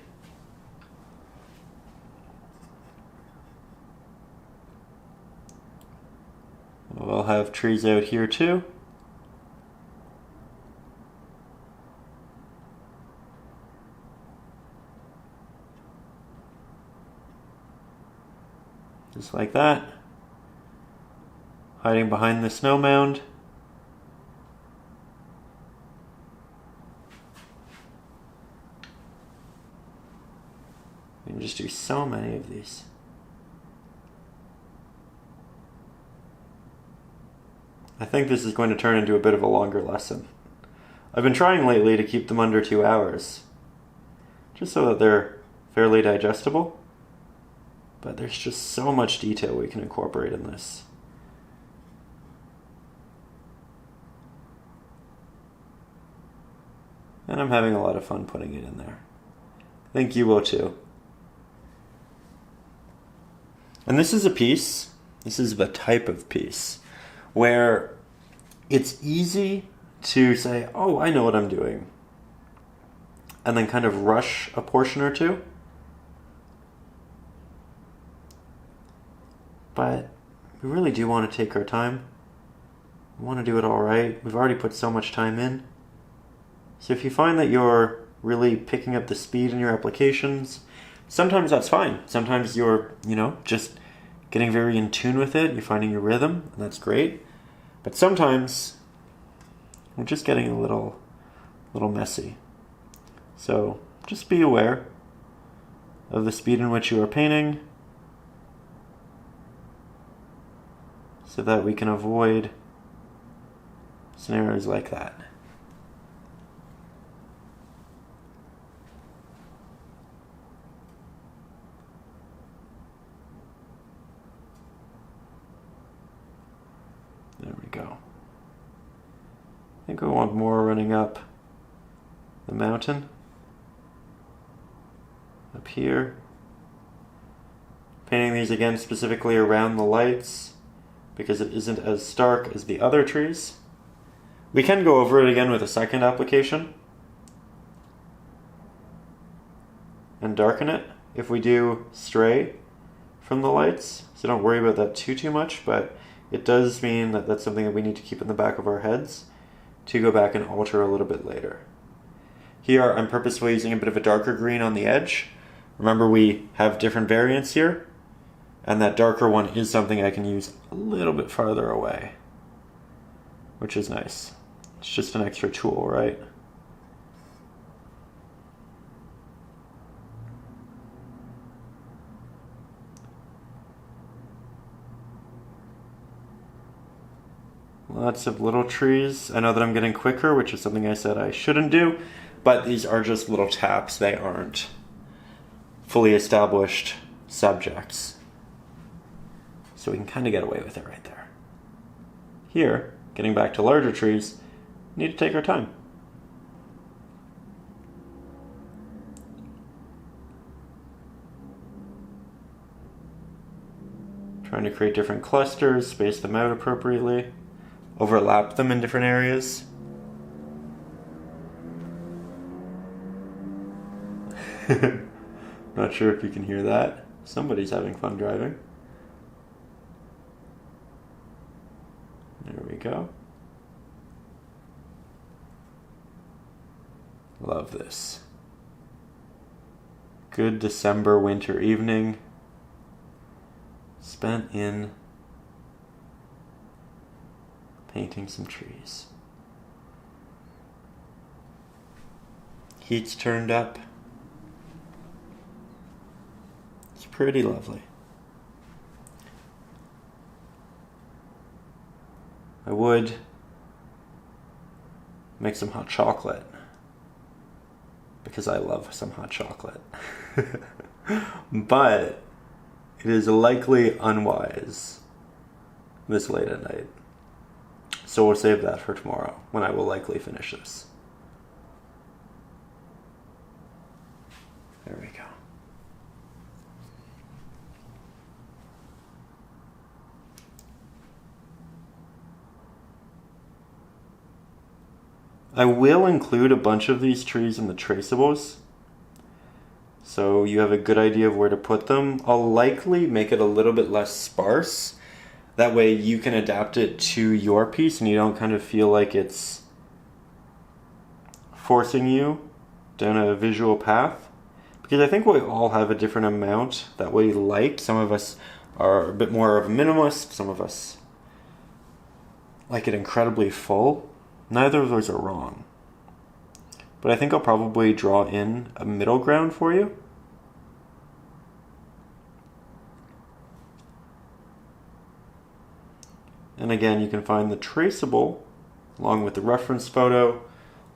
S2: We'll have trees out here too. Just like that. Hiding behind the snow mound. We can just do so many of these. I think this is going to turn into a bit of a longer lesson. I've been trying lately to keep them under 2 hours, just so that they're fairly digestible. But there's just so much detail we can incorporate in this. And I'm having a lot of fun putting it in there. I think you will too. And this is a piece, this is the type of piece, where it's easy to say, oh, I know what I'm doing, and then kind of rush a portion or two. But we really do want to take our time. We want to do it all right. We've already put so much time in. So if you find that you're really picking up the speed in your applications, sometimes that's fine. Sometimes you're, just getting very in tune with it. You're finding your rhythm, and that's great. But sometimes we're just getting a little messy. So just be aware of the speed in which you are painting, so that we can avoid scenarios like that. There we go. I think we want more running up the mountain. Up here. Painting these again specifically around the lights, because it isn't as stark as the other trees. We can go over it again with a second application and darken it if we do stray from the lights. So don't worry about that too much, but it does mean that that's something that we need to keep in the back of our heads to go back and alter a little bit later. Here I'm purposefully using a bit of a darker green on the edge. Remember, we have different variants here, and that darker one is something I can use a little bit farther away, which is nice. It's just an extra tool, right? Lots of little trees. I know that I'm getting quicker, which is something I said I shouldn't do, but these are just little taps. They aren't fully established subjects. So we can kind of get away with it right there. Here, getting back to larger trees, we need to take our time. Trying to create different clusters, space them out appropriately, overlap them in different areas. Not sure if you can hear that. Somebody's having fun driving. There we go. Love this. good December winter evening spent in painting some trees. Heat's turned up. It's pretty lovely. I would make some hot chocolate because I love some hot chocolate. But it is likely unwise this late at night. So we'll save that for tomorrow when I will likely finish this. There we go. I will include a bunch of these trees in the traceables, so you have a good idea of where to put them. I'll likely make it a little bit less sparse. That way you can adapt it to your piece and you don't kind of feel like it's forcing you down a visual path. Because I think we all have a different amount that we like. Some of us are a bit more of a minimalist. Some of us like it incredibly full. Neither of those are wrong. But I think I'll probably draw in a middle ground for you. And again, you can find the traceable along with the reference photo,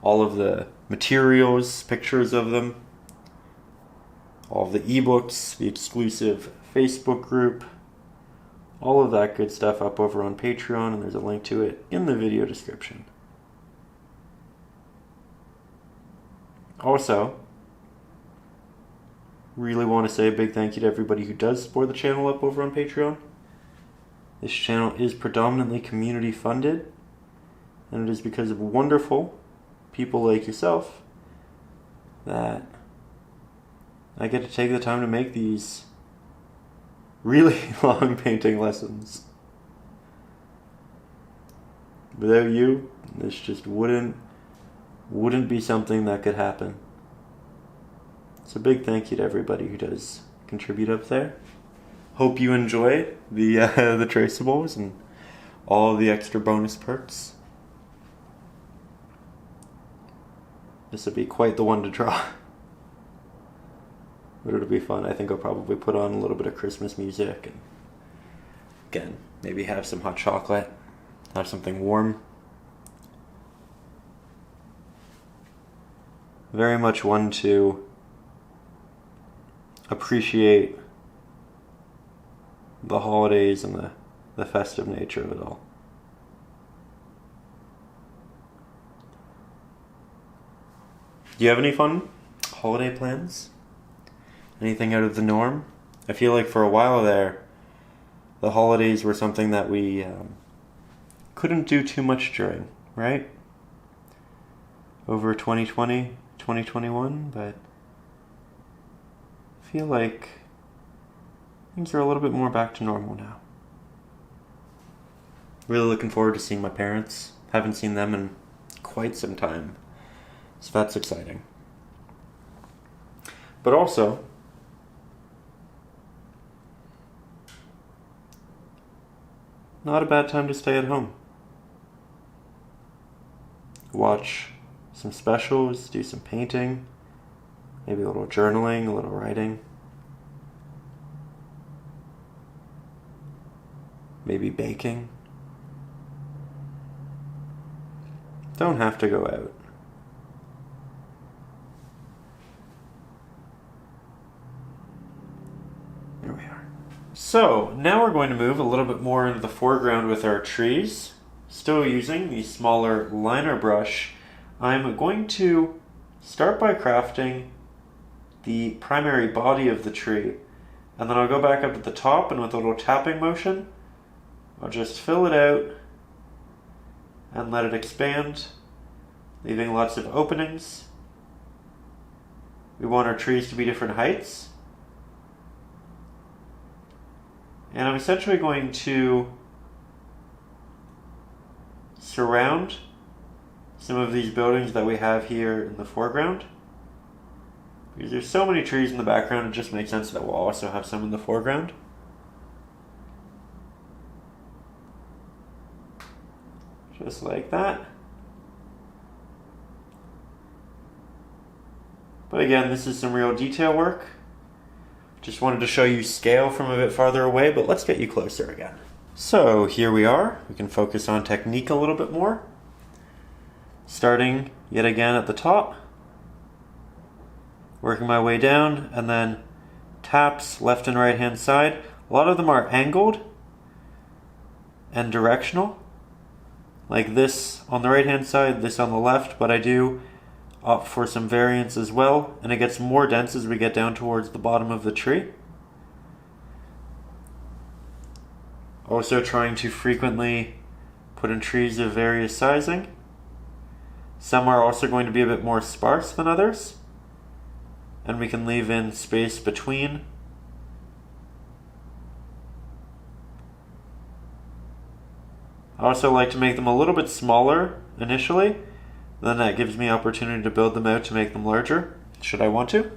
S2: all of the materials, pictures of them, all of the ebooks, the exclusive Facebook group, all of that good stuff up over on Patreon, and there's a link to it in the video description. Also, really want to say a big thank you to everybody who does support the channel up over on Patreon. This channel is predominantly community funded, and it is because of wonderful people like yourself that I get to take the time to make these really long painting lessons. Without you, this just wouldn't be something that could happen. So big thank you to everybody who does contribute up there. Hope you enjoy the traceables and all the extra bonus perks. This would be quite the one to draw. But it'll be fun. I think I'll probably put on a little bit of Christmas music and again, maybe have some hot chocolate, have something warm. Very much one to appreciate the holidays and the festive nature of it all. Do you have any fun holiday plans? Anything out of the norm? I feel like for a while there, the holidays were something that we couldn't do too much during, right? Over 2020, 2021, but I feel like things are a little bit more back to normal now. Really looking forward to seeing my parents. Haven't seen them in quite some time, so that's exciting. But also, not a bad time to stay at home. Watch some specials, do some painting, maybe a little journaling, a little writing. Maybe baking. Don't have to go out. There we are. So, now we're going to move a little bit more into the foreground with our trees. Still using the smaller liner brush. I'm going to start by crafting the primary body of the tree, and then I'll go back up to the top, and with a little tapping motion, I'll just fill it out and let it expand, leaving lots of openings. We want our trees to be different heights. And I'm essentially going to surround some of these buildings that we have here in the foreground Because there's so many trees in the background, it just makes sense that we'll also have some in the foreground. Just like that. But again, this is some real detail work. Just wanted to show you scale from a bit farther away, but let's get you closer again. So here we are. We can focus on technique a little bit more. Starting yet again at the top. Working my way down, and then taps left and right hand side. A lot of them are angled and directional. Like this on the right hand side, this on the left, but I do opt for some variance as well, and it gets more dense as we get down towards the bottom of the tree. Also trying to frequently put in trees of various sizing. Some are also going to be a bit more sparse than others, and we can leave in space between. I also like to make them a little bit smaller initially, then that gives me opportunity to build them out to make them larger, should I want to.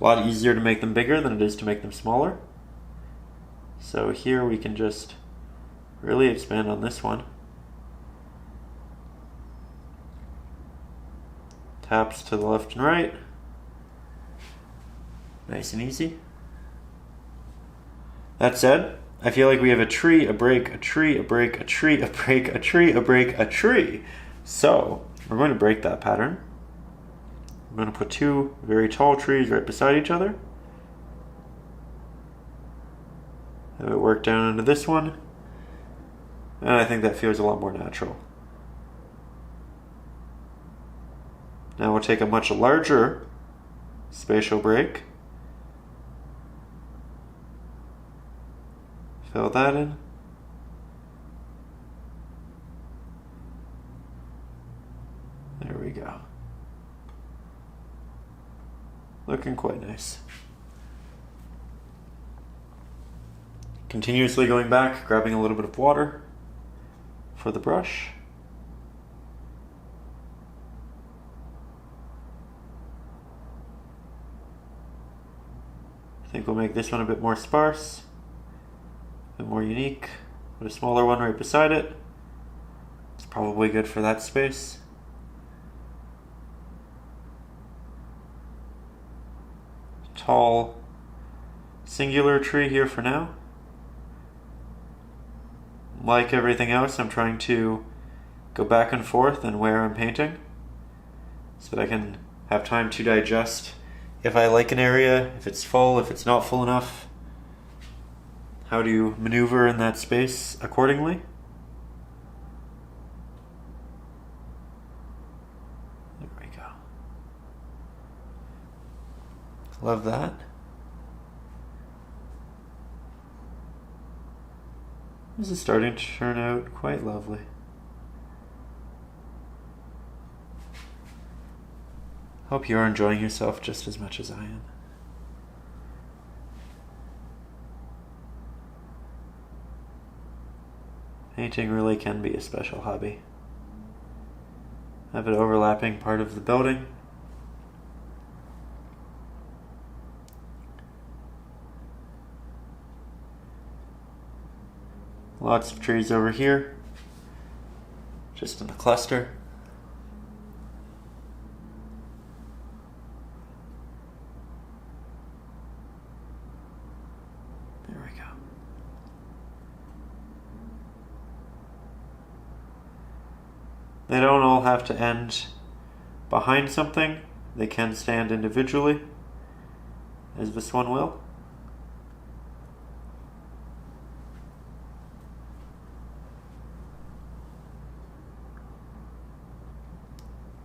S2: A lot easier to make them bigger than it is to make them smaller. So here we can just really expand on this one. Taps to the left and right. Nice and easy. That said, I feel like we have a tree, a break, a tree, a break, a tree, a break, a tree, a break, a tree. So we're going to break that pattern. I'm going to put two very tall trees right beside each other. Have it work down into this one. And I think that feels a lot more natural. Now we'll take a much larger spatial break. Fill that in. There we go. Looking quite nice. Continuously going back, grabbing a little bit of water for the brush. I think we'll make this one a bit more sparse, a bit more unique. Put a smaller one right beside it. It's probably good for that space. Tall, singular tree here for now. Like everything else, I'm trying to go back and forth in where I'm painting so that I can have time to digest if I like an area, if it's full, if it's not full enough, how to maneuver in that space accordingly. There we go. Love that. This is starting to turn out quite lovely. Hope you're enjoying yourself just as much as I am. Painting really can be a special hobby. Have it overlapping part of the building. Lots of trees over here, just in the cluster. There we go. They don't all have to end behind something. They can stand individually, as this one will.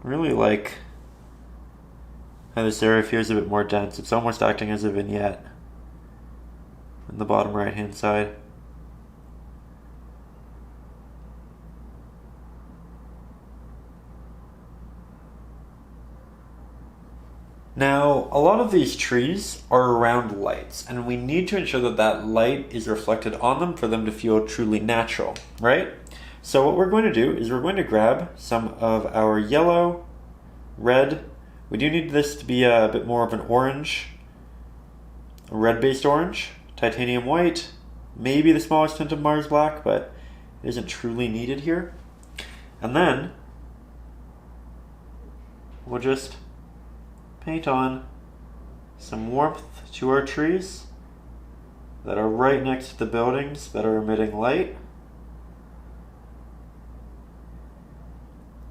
S2: Really like how this area feels a bit more dense. It's almost acting as a vignette in the bottom right hand side. Now, a lot of these trees are around lights, and we need to ensure that that light is reflected on them for them to feel truly natural, right? So what we're going to do is we're going to grab some of our yellow, red, We do need this to be a bit more of an orange, a red-based orange, titanium white, maybe the smallest hint of Mars black, but it isn't truly needed here. And then we'll just paint on some warmth to our trees that are right next to the buildings that are emitting light.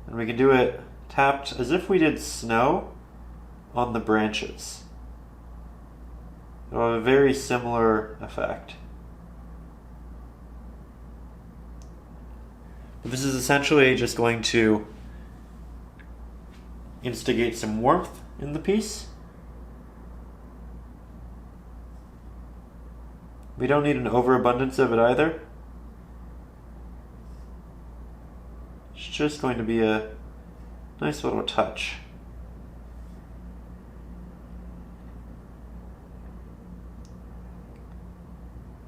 S2: And we can do it tapped as if we did snow on the branches. It'll have a very similar effect. But this is essentially just going to instigate some warmth in the piece. We don't need an overabundance of it either. It's just going to be a nice little touch.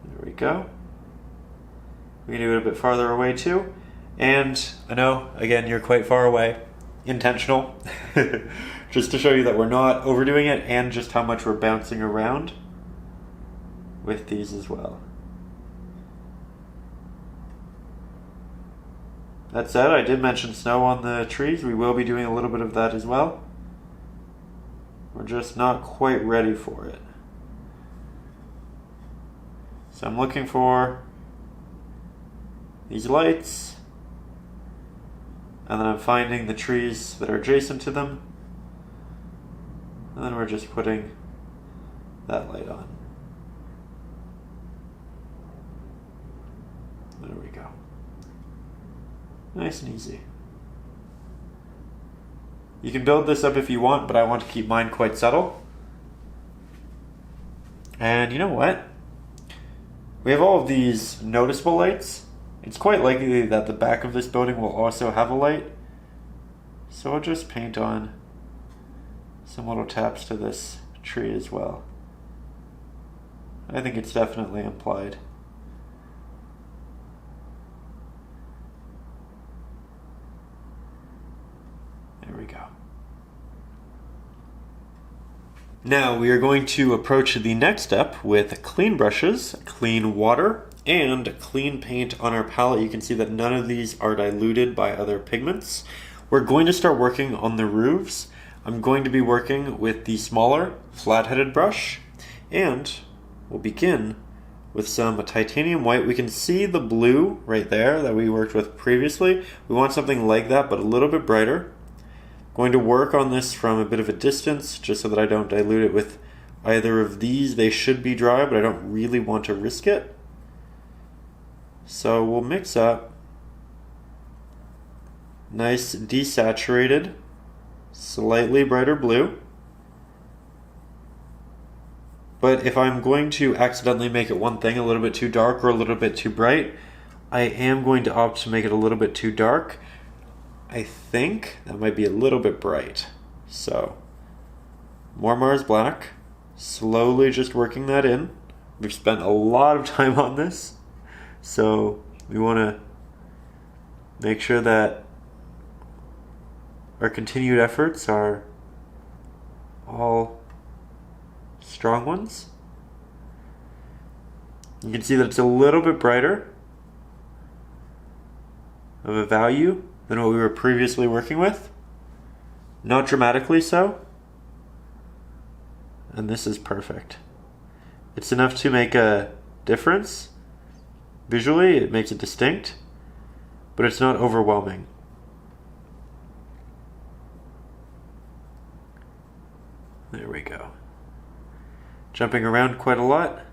S2: There we go. We can do it a bit farther away too. And I know, again, you're quite far away. Intentional. Just to show you that we're not overdoing it and just how much we're bouncing around with these as well. That said, I did mention snow on the trees. We will be doing a little bit of that as well. We're just not quite ready for it. So I'm looking for these lights, and then I'm finding the trees that are adjacent to them, and then we're just putting that light on. There we go. Nice and easy. You can build this up if you want, but I want to keep mine quite subtle. And you know what? We have all of these noticeable lights. It's quite likely that the back of this building will also have a light. So I'll just paint on some little taps to this tree as well. I think it's definitely implied. There we go. Now we are going to approach the next step with clean brushes, clean water, and clean paint on our palette. You can see that none of these are diluted by other pigments. We're going to start working on the roofs. I'm going to be working with the smaller flat-headed brush, and we'll begin with some titanium white. We can see the blue right there that we worked with previously. We want something like that, but a little bit brighter. Going to work on this from a bit of a distance just so that I don't dilute it with either of these. They should be dry, but I don't really want to risk it. So we'll mix up nice desaturated, slightly brighter blue. But if I'm going to accidentally make it one thing a little bit too dark or a little bit too bright, I am going to opt to make it a little bit too dark. I think that might be a little bit bright. So, more Mars black, slowly just working that in. We've spent a lot of time on this, so we want to make sure that our continued efforts are all strong ones. You can see that it's a little bit brighter of a value than what we were previously working with. Not dramatically so. And this is perfect. It's enough to make a difference. Visually, it makes it distinct, but it's not overwhelming. There we go. Jumping around quite a lot.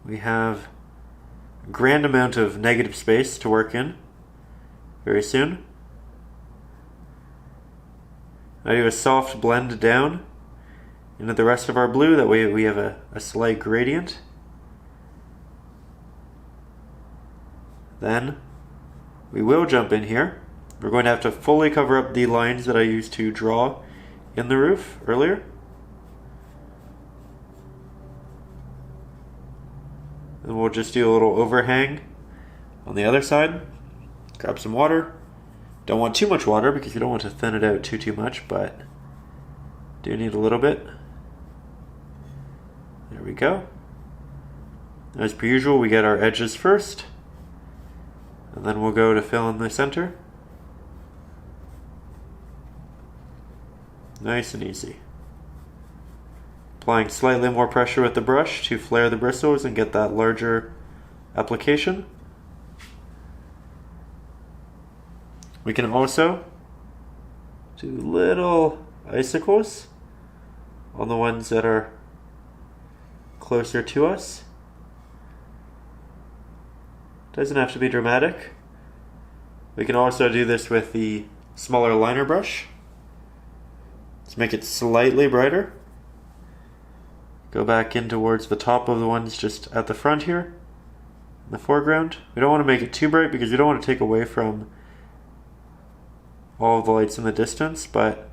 S2: We have a grand amount of negative space to work in very soon. I do a soft blend down into the rest of our blue. That way we have a slight gradient. Then we will jump in here. We're going to have to fully cover up the lines that I used to draw in the roof earlier. And we'll just do a little overhang on the other side. Grab some water, Don't want too much water because you don't want to thin it out too much, but do need a little bit. There we go. As per usual, we get our edges first, and then we'll go to fill in the center. Nice and easy. Applying slightly more pressure with the brush to flare the bristles and get that larger application. We can also do little icicles on the ones that are closer to us. Doesn't have to be dramatic. We can also do this with the smaller liner brush. Let's make it slightly brighter. Go back in towards the top of the ones just at the front here, in the foreground. We don't want to make it too bright because we don't want to take away from all of the lights in the distance, but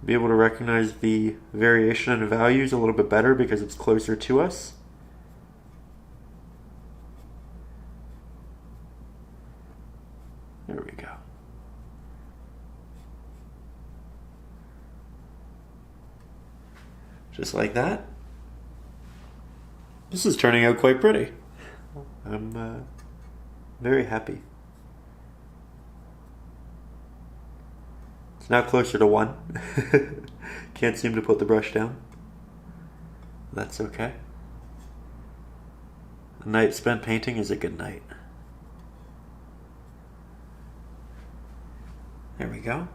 S2: be able to recognize the variation in values a little bit better because it's closer to us. There we go. Just like that. This is turning out quite pretty. I'm very happy. It's now closer to 1. Can't seem to put the brush down. That's okay. A night spent painting is a good night. There we go.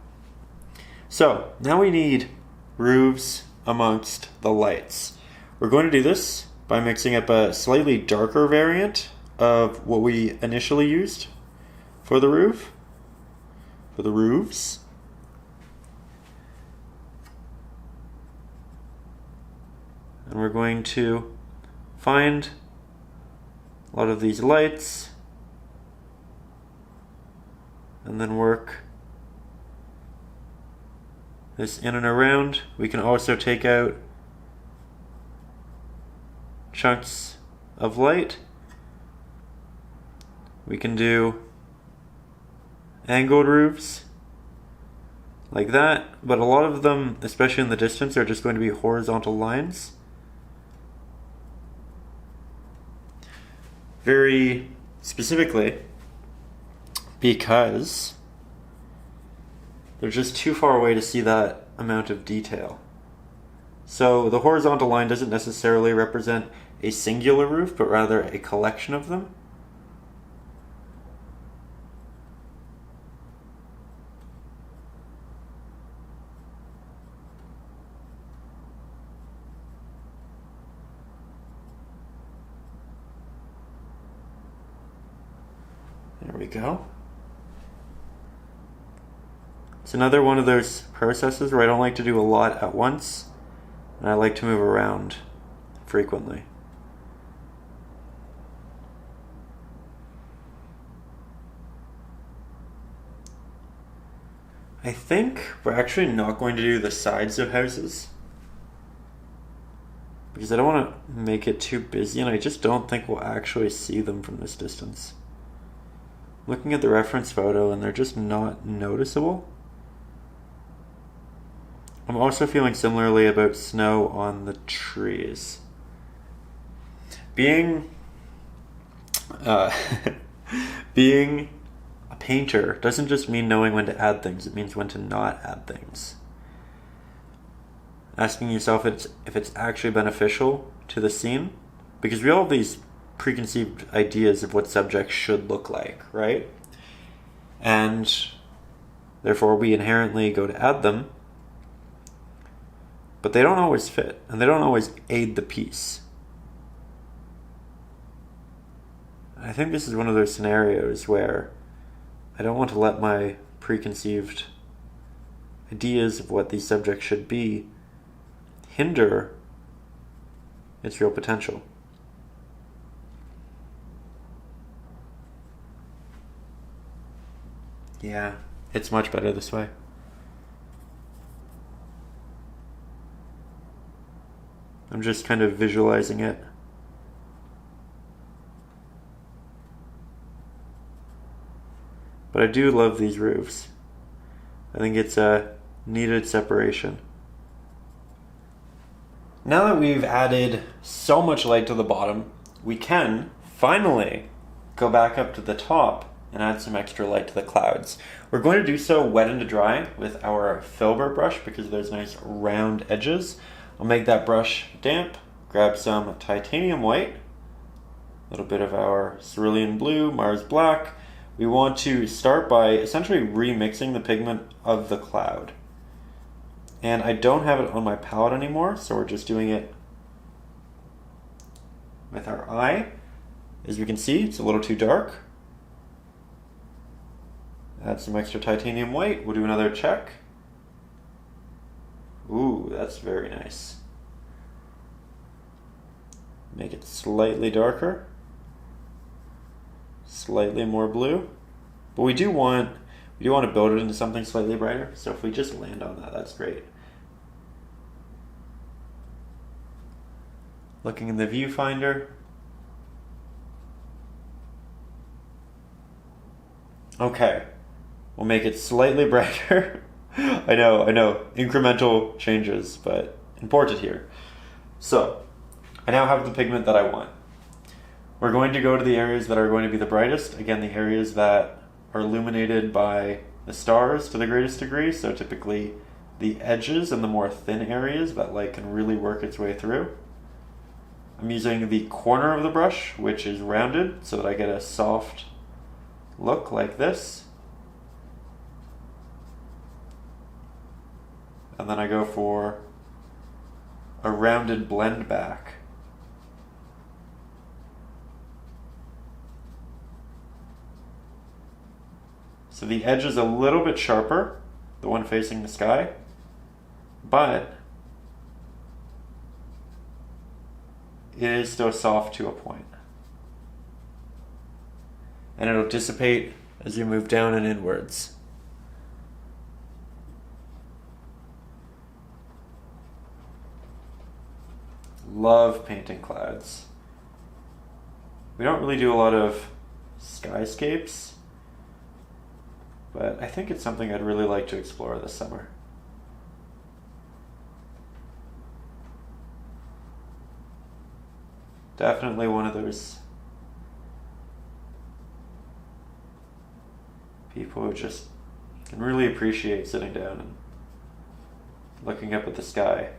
S2: So now we need roofs amongst the lights. We're going to do this by mixing up a slightly darker variant of what we initially used for the roof, for the roofs. And we're going to find a lot of these lights and then work this in and around. We can also take out chunks of light. We can do angled roofs like that, but a lot of them, especially in the distance, are just going to be horizontal lines. Very specifically because they're just too far away to see that amount of detail. So the horizontal line doesn't necessarily represent a singular roof, but rather a collection of them. There we go. It's another one of those processes where I don't like to do a lot at once, and I like to move around frequently. I think we're actually not going to do the sides of houses because I don't want to make it too busy, and I just don't think we'll actually see them from this distance. Looking at the reference photo and they're just not noticeable. I'm also feeling similarly about snow on the trees. Being being a painter doesn't just mean knowing when to add things, it means when to not add things. Asking yourself if it's actually beneficial to the scene, because we all have these preconceived ideas of what subjects should look like, right? And therefore we inherently go to add them, but they don't always fit, and they don't always aid the piece. I think this is one of those scenarios where I don't want to let my preconceived ideas of what these subjects should be hinder its real potential. Yeah, it's much better this way. I'm just kind of visualizing it. but I do love these roofs. I think it's a needed separation. Now that we've added so much light to the bottom, we can finally go back up to the top and add some extra light to the clouds. We're going to do so wet and to dry with our filbert brush because there's nice round edges. I'll make that brush damp, grab some titanium white, a little bit of our cerulean blue, Mars black. We want to start by essentially remixing the pigment of the cloud. And I don't have it on my palette anymore, so we're just doing it with our eye. As we can see, it's a little too dark. Add some extra titanium white. We'll do another check. Ooh, that's very nice. Make it slightly darker. Slightly more blue. But we do want to build it into something slightly brighter. So if we just land on that, that's great. Looking in the viewfinder. Okay. We'll make it slightly brighter. I know, incremental changes, but important here. So, I now have the pigment that I want. We're going to go to the areas that are going to be the brightest. Again, the areas that are illuminated by the stars to the greatest degree. So typically the edges and the more thin areas that light can really work its way through. I'm using the corner of the brush, which is rounded, so that I get a soft look like this. And then I go for a rounded blend back. So the edge is a little bit sharper, the one facing the sky, but it is still soft to a point. And it'll dissipate as you move down and inwards. Love painting clouds. We don't really do a lot of skyscapes, but I think it's something I'd really like to explore this summer. Definitely one of those people who just can really appreciate sitting down and looking up at the sky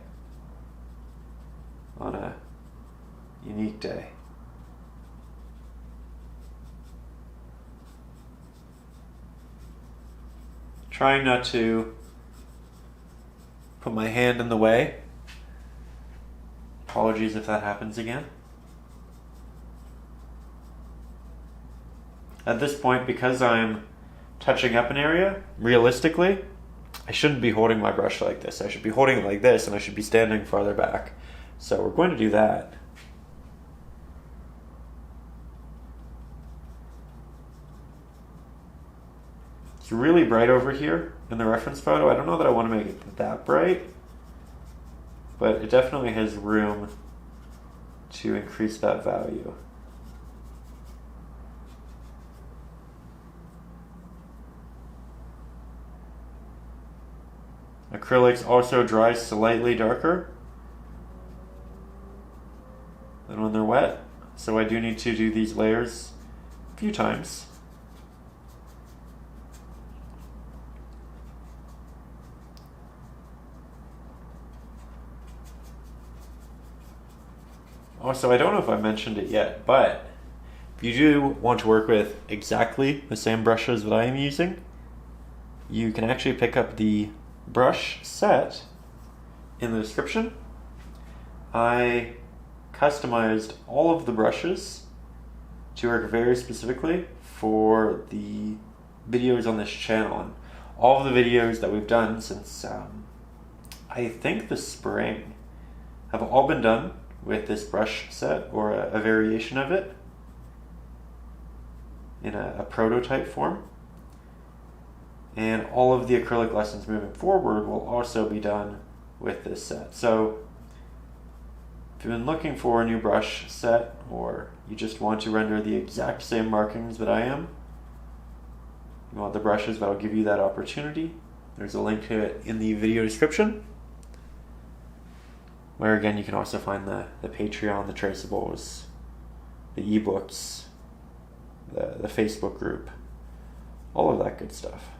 S2: on a unique day. Trying not to put my hand in the way. Apologies if that happens again. At this point, because I'm touching up an area, realistically, I shouldn't be holding my brush like this. I should be holding it like this, and I should be standing farther back. So we're going to do that. It's really bright over here in the reference photo. I don't know that I want to make it that bright, but it definitely has room to increase that value. Acrylics also dry slightly darker than when they're wet, so I do need to do these layers a few times. Also, I don't know if I mentioned it yet, but if you do want to work with exactly the same brushes that I am using, you can actually pick up the brush set in the description. I customized all of the brushes to work very specifically for the videos on this channel, and all of the videos that we've done since I think the spring have all been done with this brush set or a variation of it in a prototype form. And all of the acrylic lessons moving forward will also be done with this set. So if you've been looking for a new brush set, or you just want to render the exact same markings that I am, you want the brushes that'll give you that opportunity, there's a link to it in the video description, where again you can also find the Patreon, the traceables, the ebooks, the Facebook group, all of that good stuff.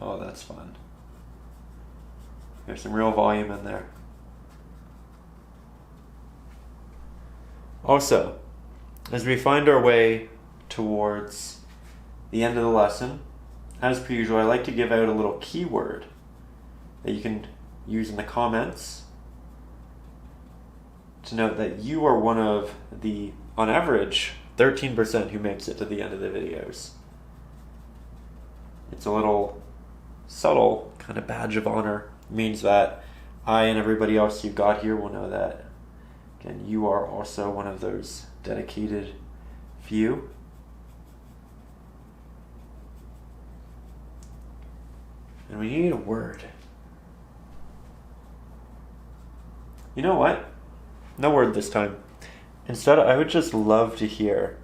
S2: Oh, that's fun. There's some real volume in there. Also, as we find our way towards the end of the lesson, as per usual, I like to give out a little keyword that you can use in the comments to note that you are one of the, on average, 13% who makes it to the end of the videos. It's a little subtle kind of badge of honor. It means that I and everybody else you got here will know that, again, you are also one of those dedicated few. And we need a word. You know what? No word this time. Instead, I would just love to hear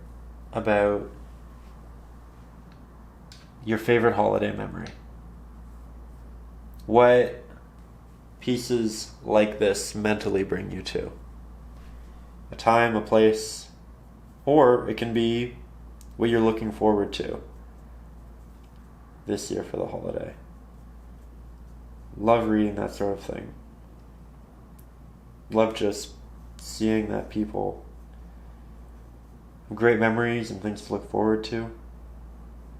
S2: about your favorite holiday memory. What pieces like this mentally bring you to? A time, a place, or it can be what you're looking forward to this year for the holiday. Love reading that sort of thing. Love just seeing that people have great memories and things to look forward to,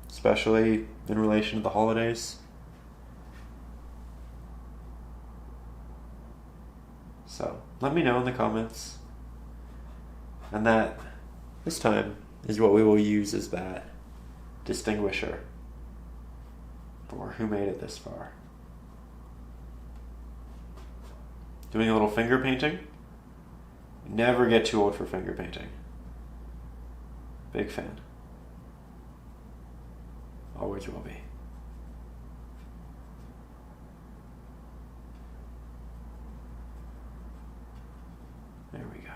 S2: especially in relation to the holidays. So let me know in the comments. And that this time is what we will use as that distinguisher for who made it this far. Doing a little finger painting. Never get too old for finger painting. Big fan. Always will be. There we go.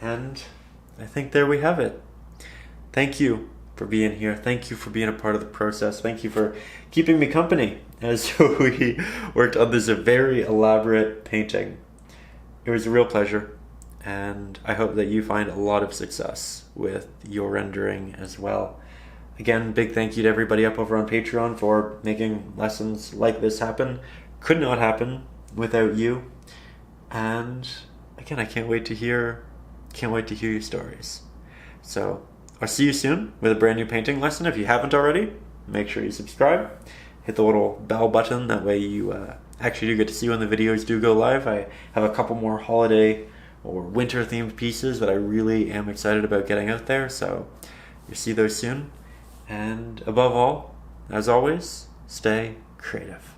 S2: And I think there we have it. Thank you for being here. Thank you for being a part of the process. Thank you for keeping me company as we worked on this very elaborate painting. It was a real pleasure, and I hope that you find a lot of success with your rendering as well. Again, big thank you to everybody up over on Patreon for making lessons like this happen. Could not happen without you. And again, I can't wait to hear your stories. So I'll see you soon with a brand new painting lesson. If you haven't already, make sure you subscribe. Hit the little bell button. That way you actually do get to see when the videos do go live. I have a couple more holiday or winter themed pieces that I really am excited about getting out there. So you'll see those soon. And above all, as always, stay creative.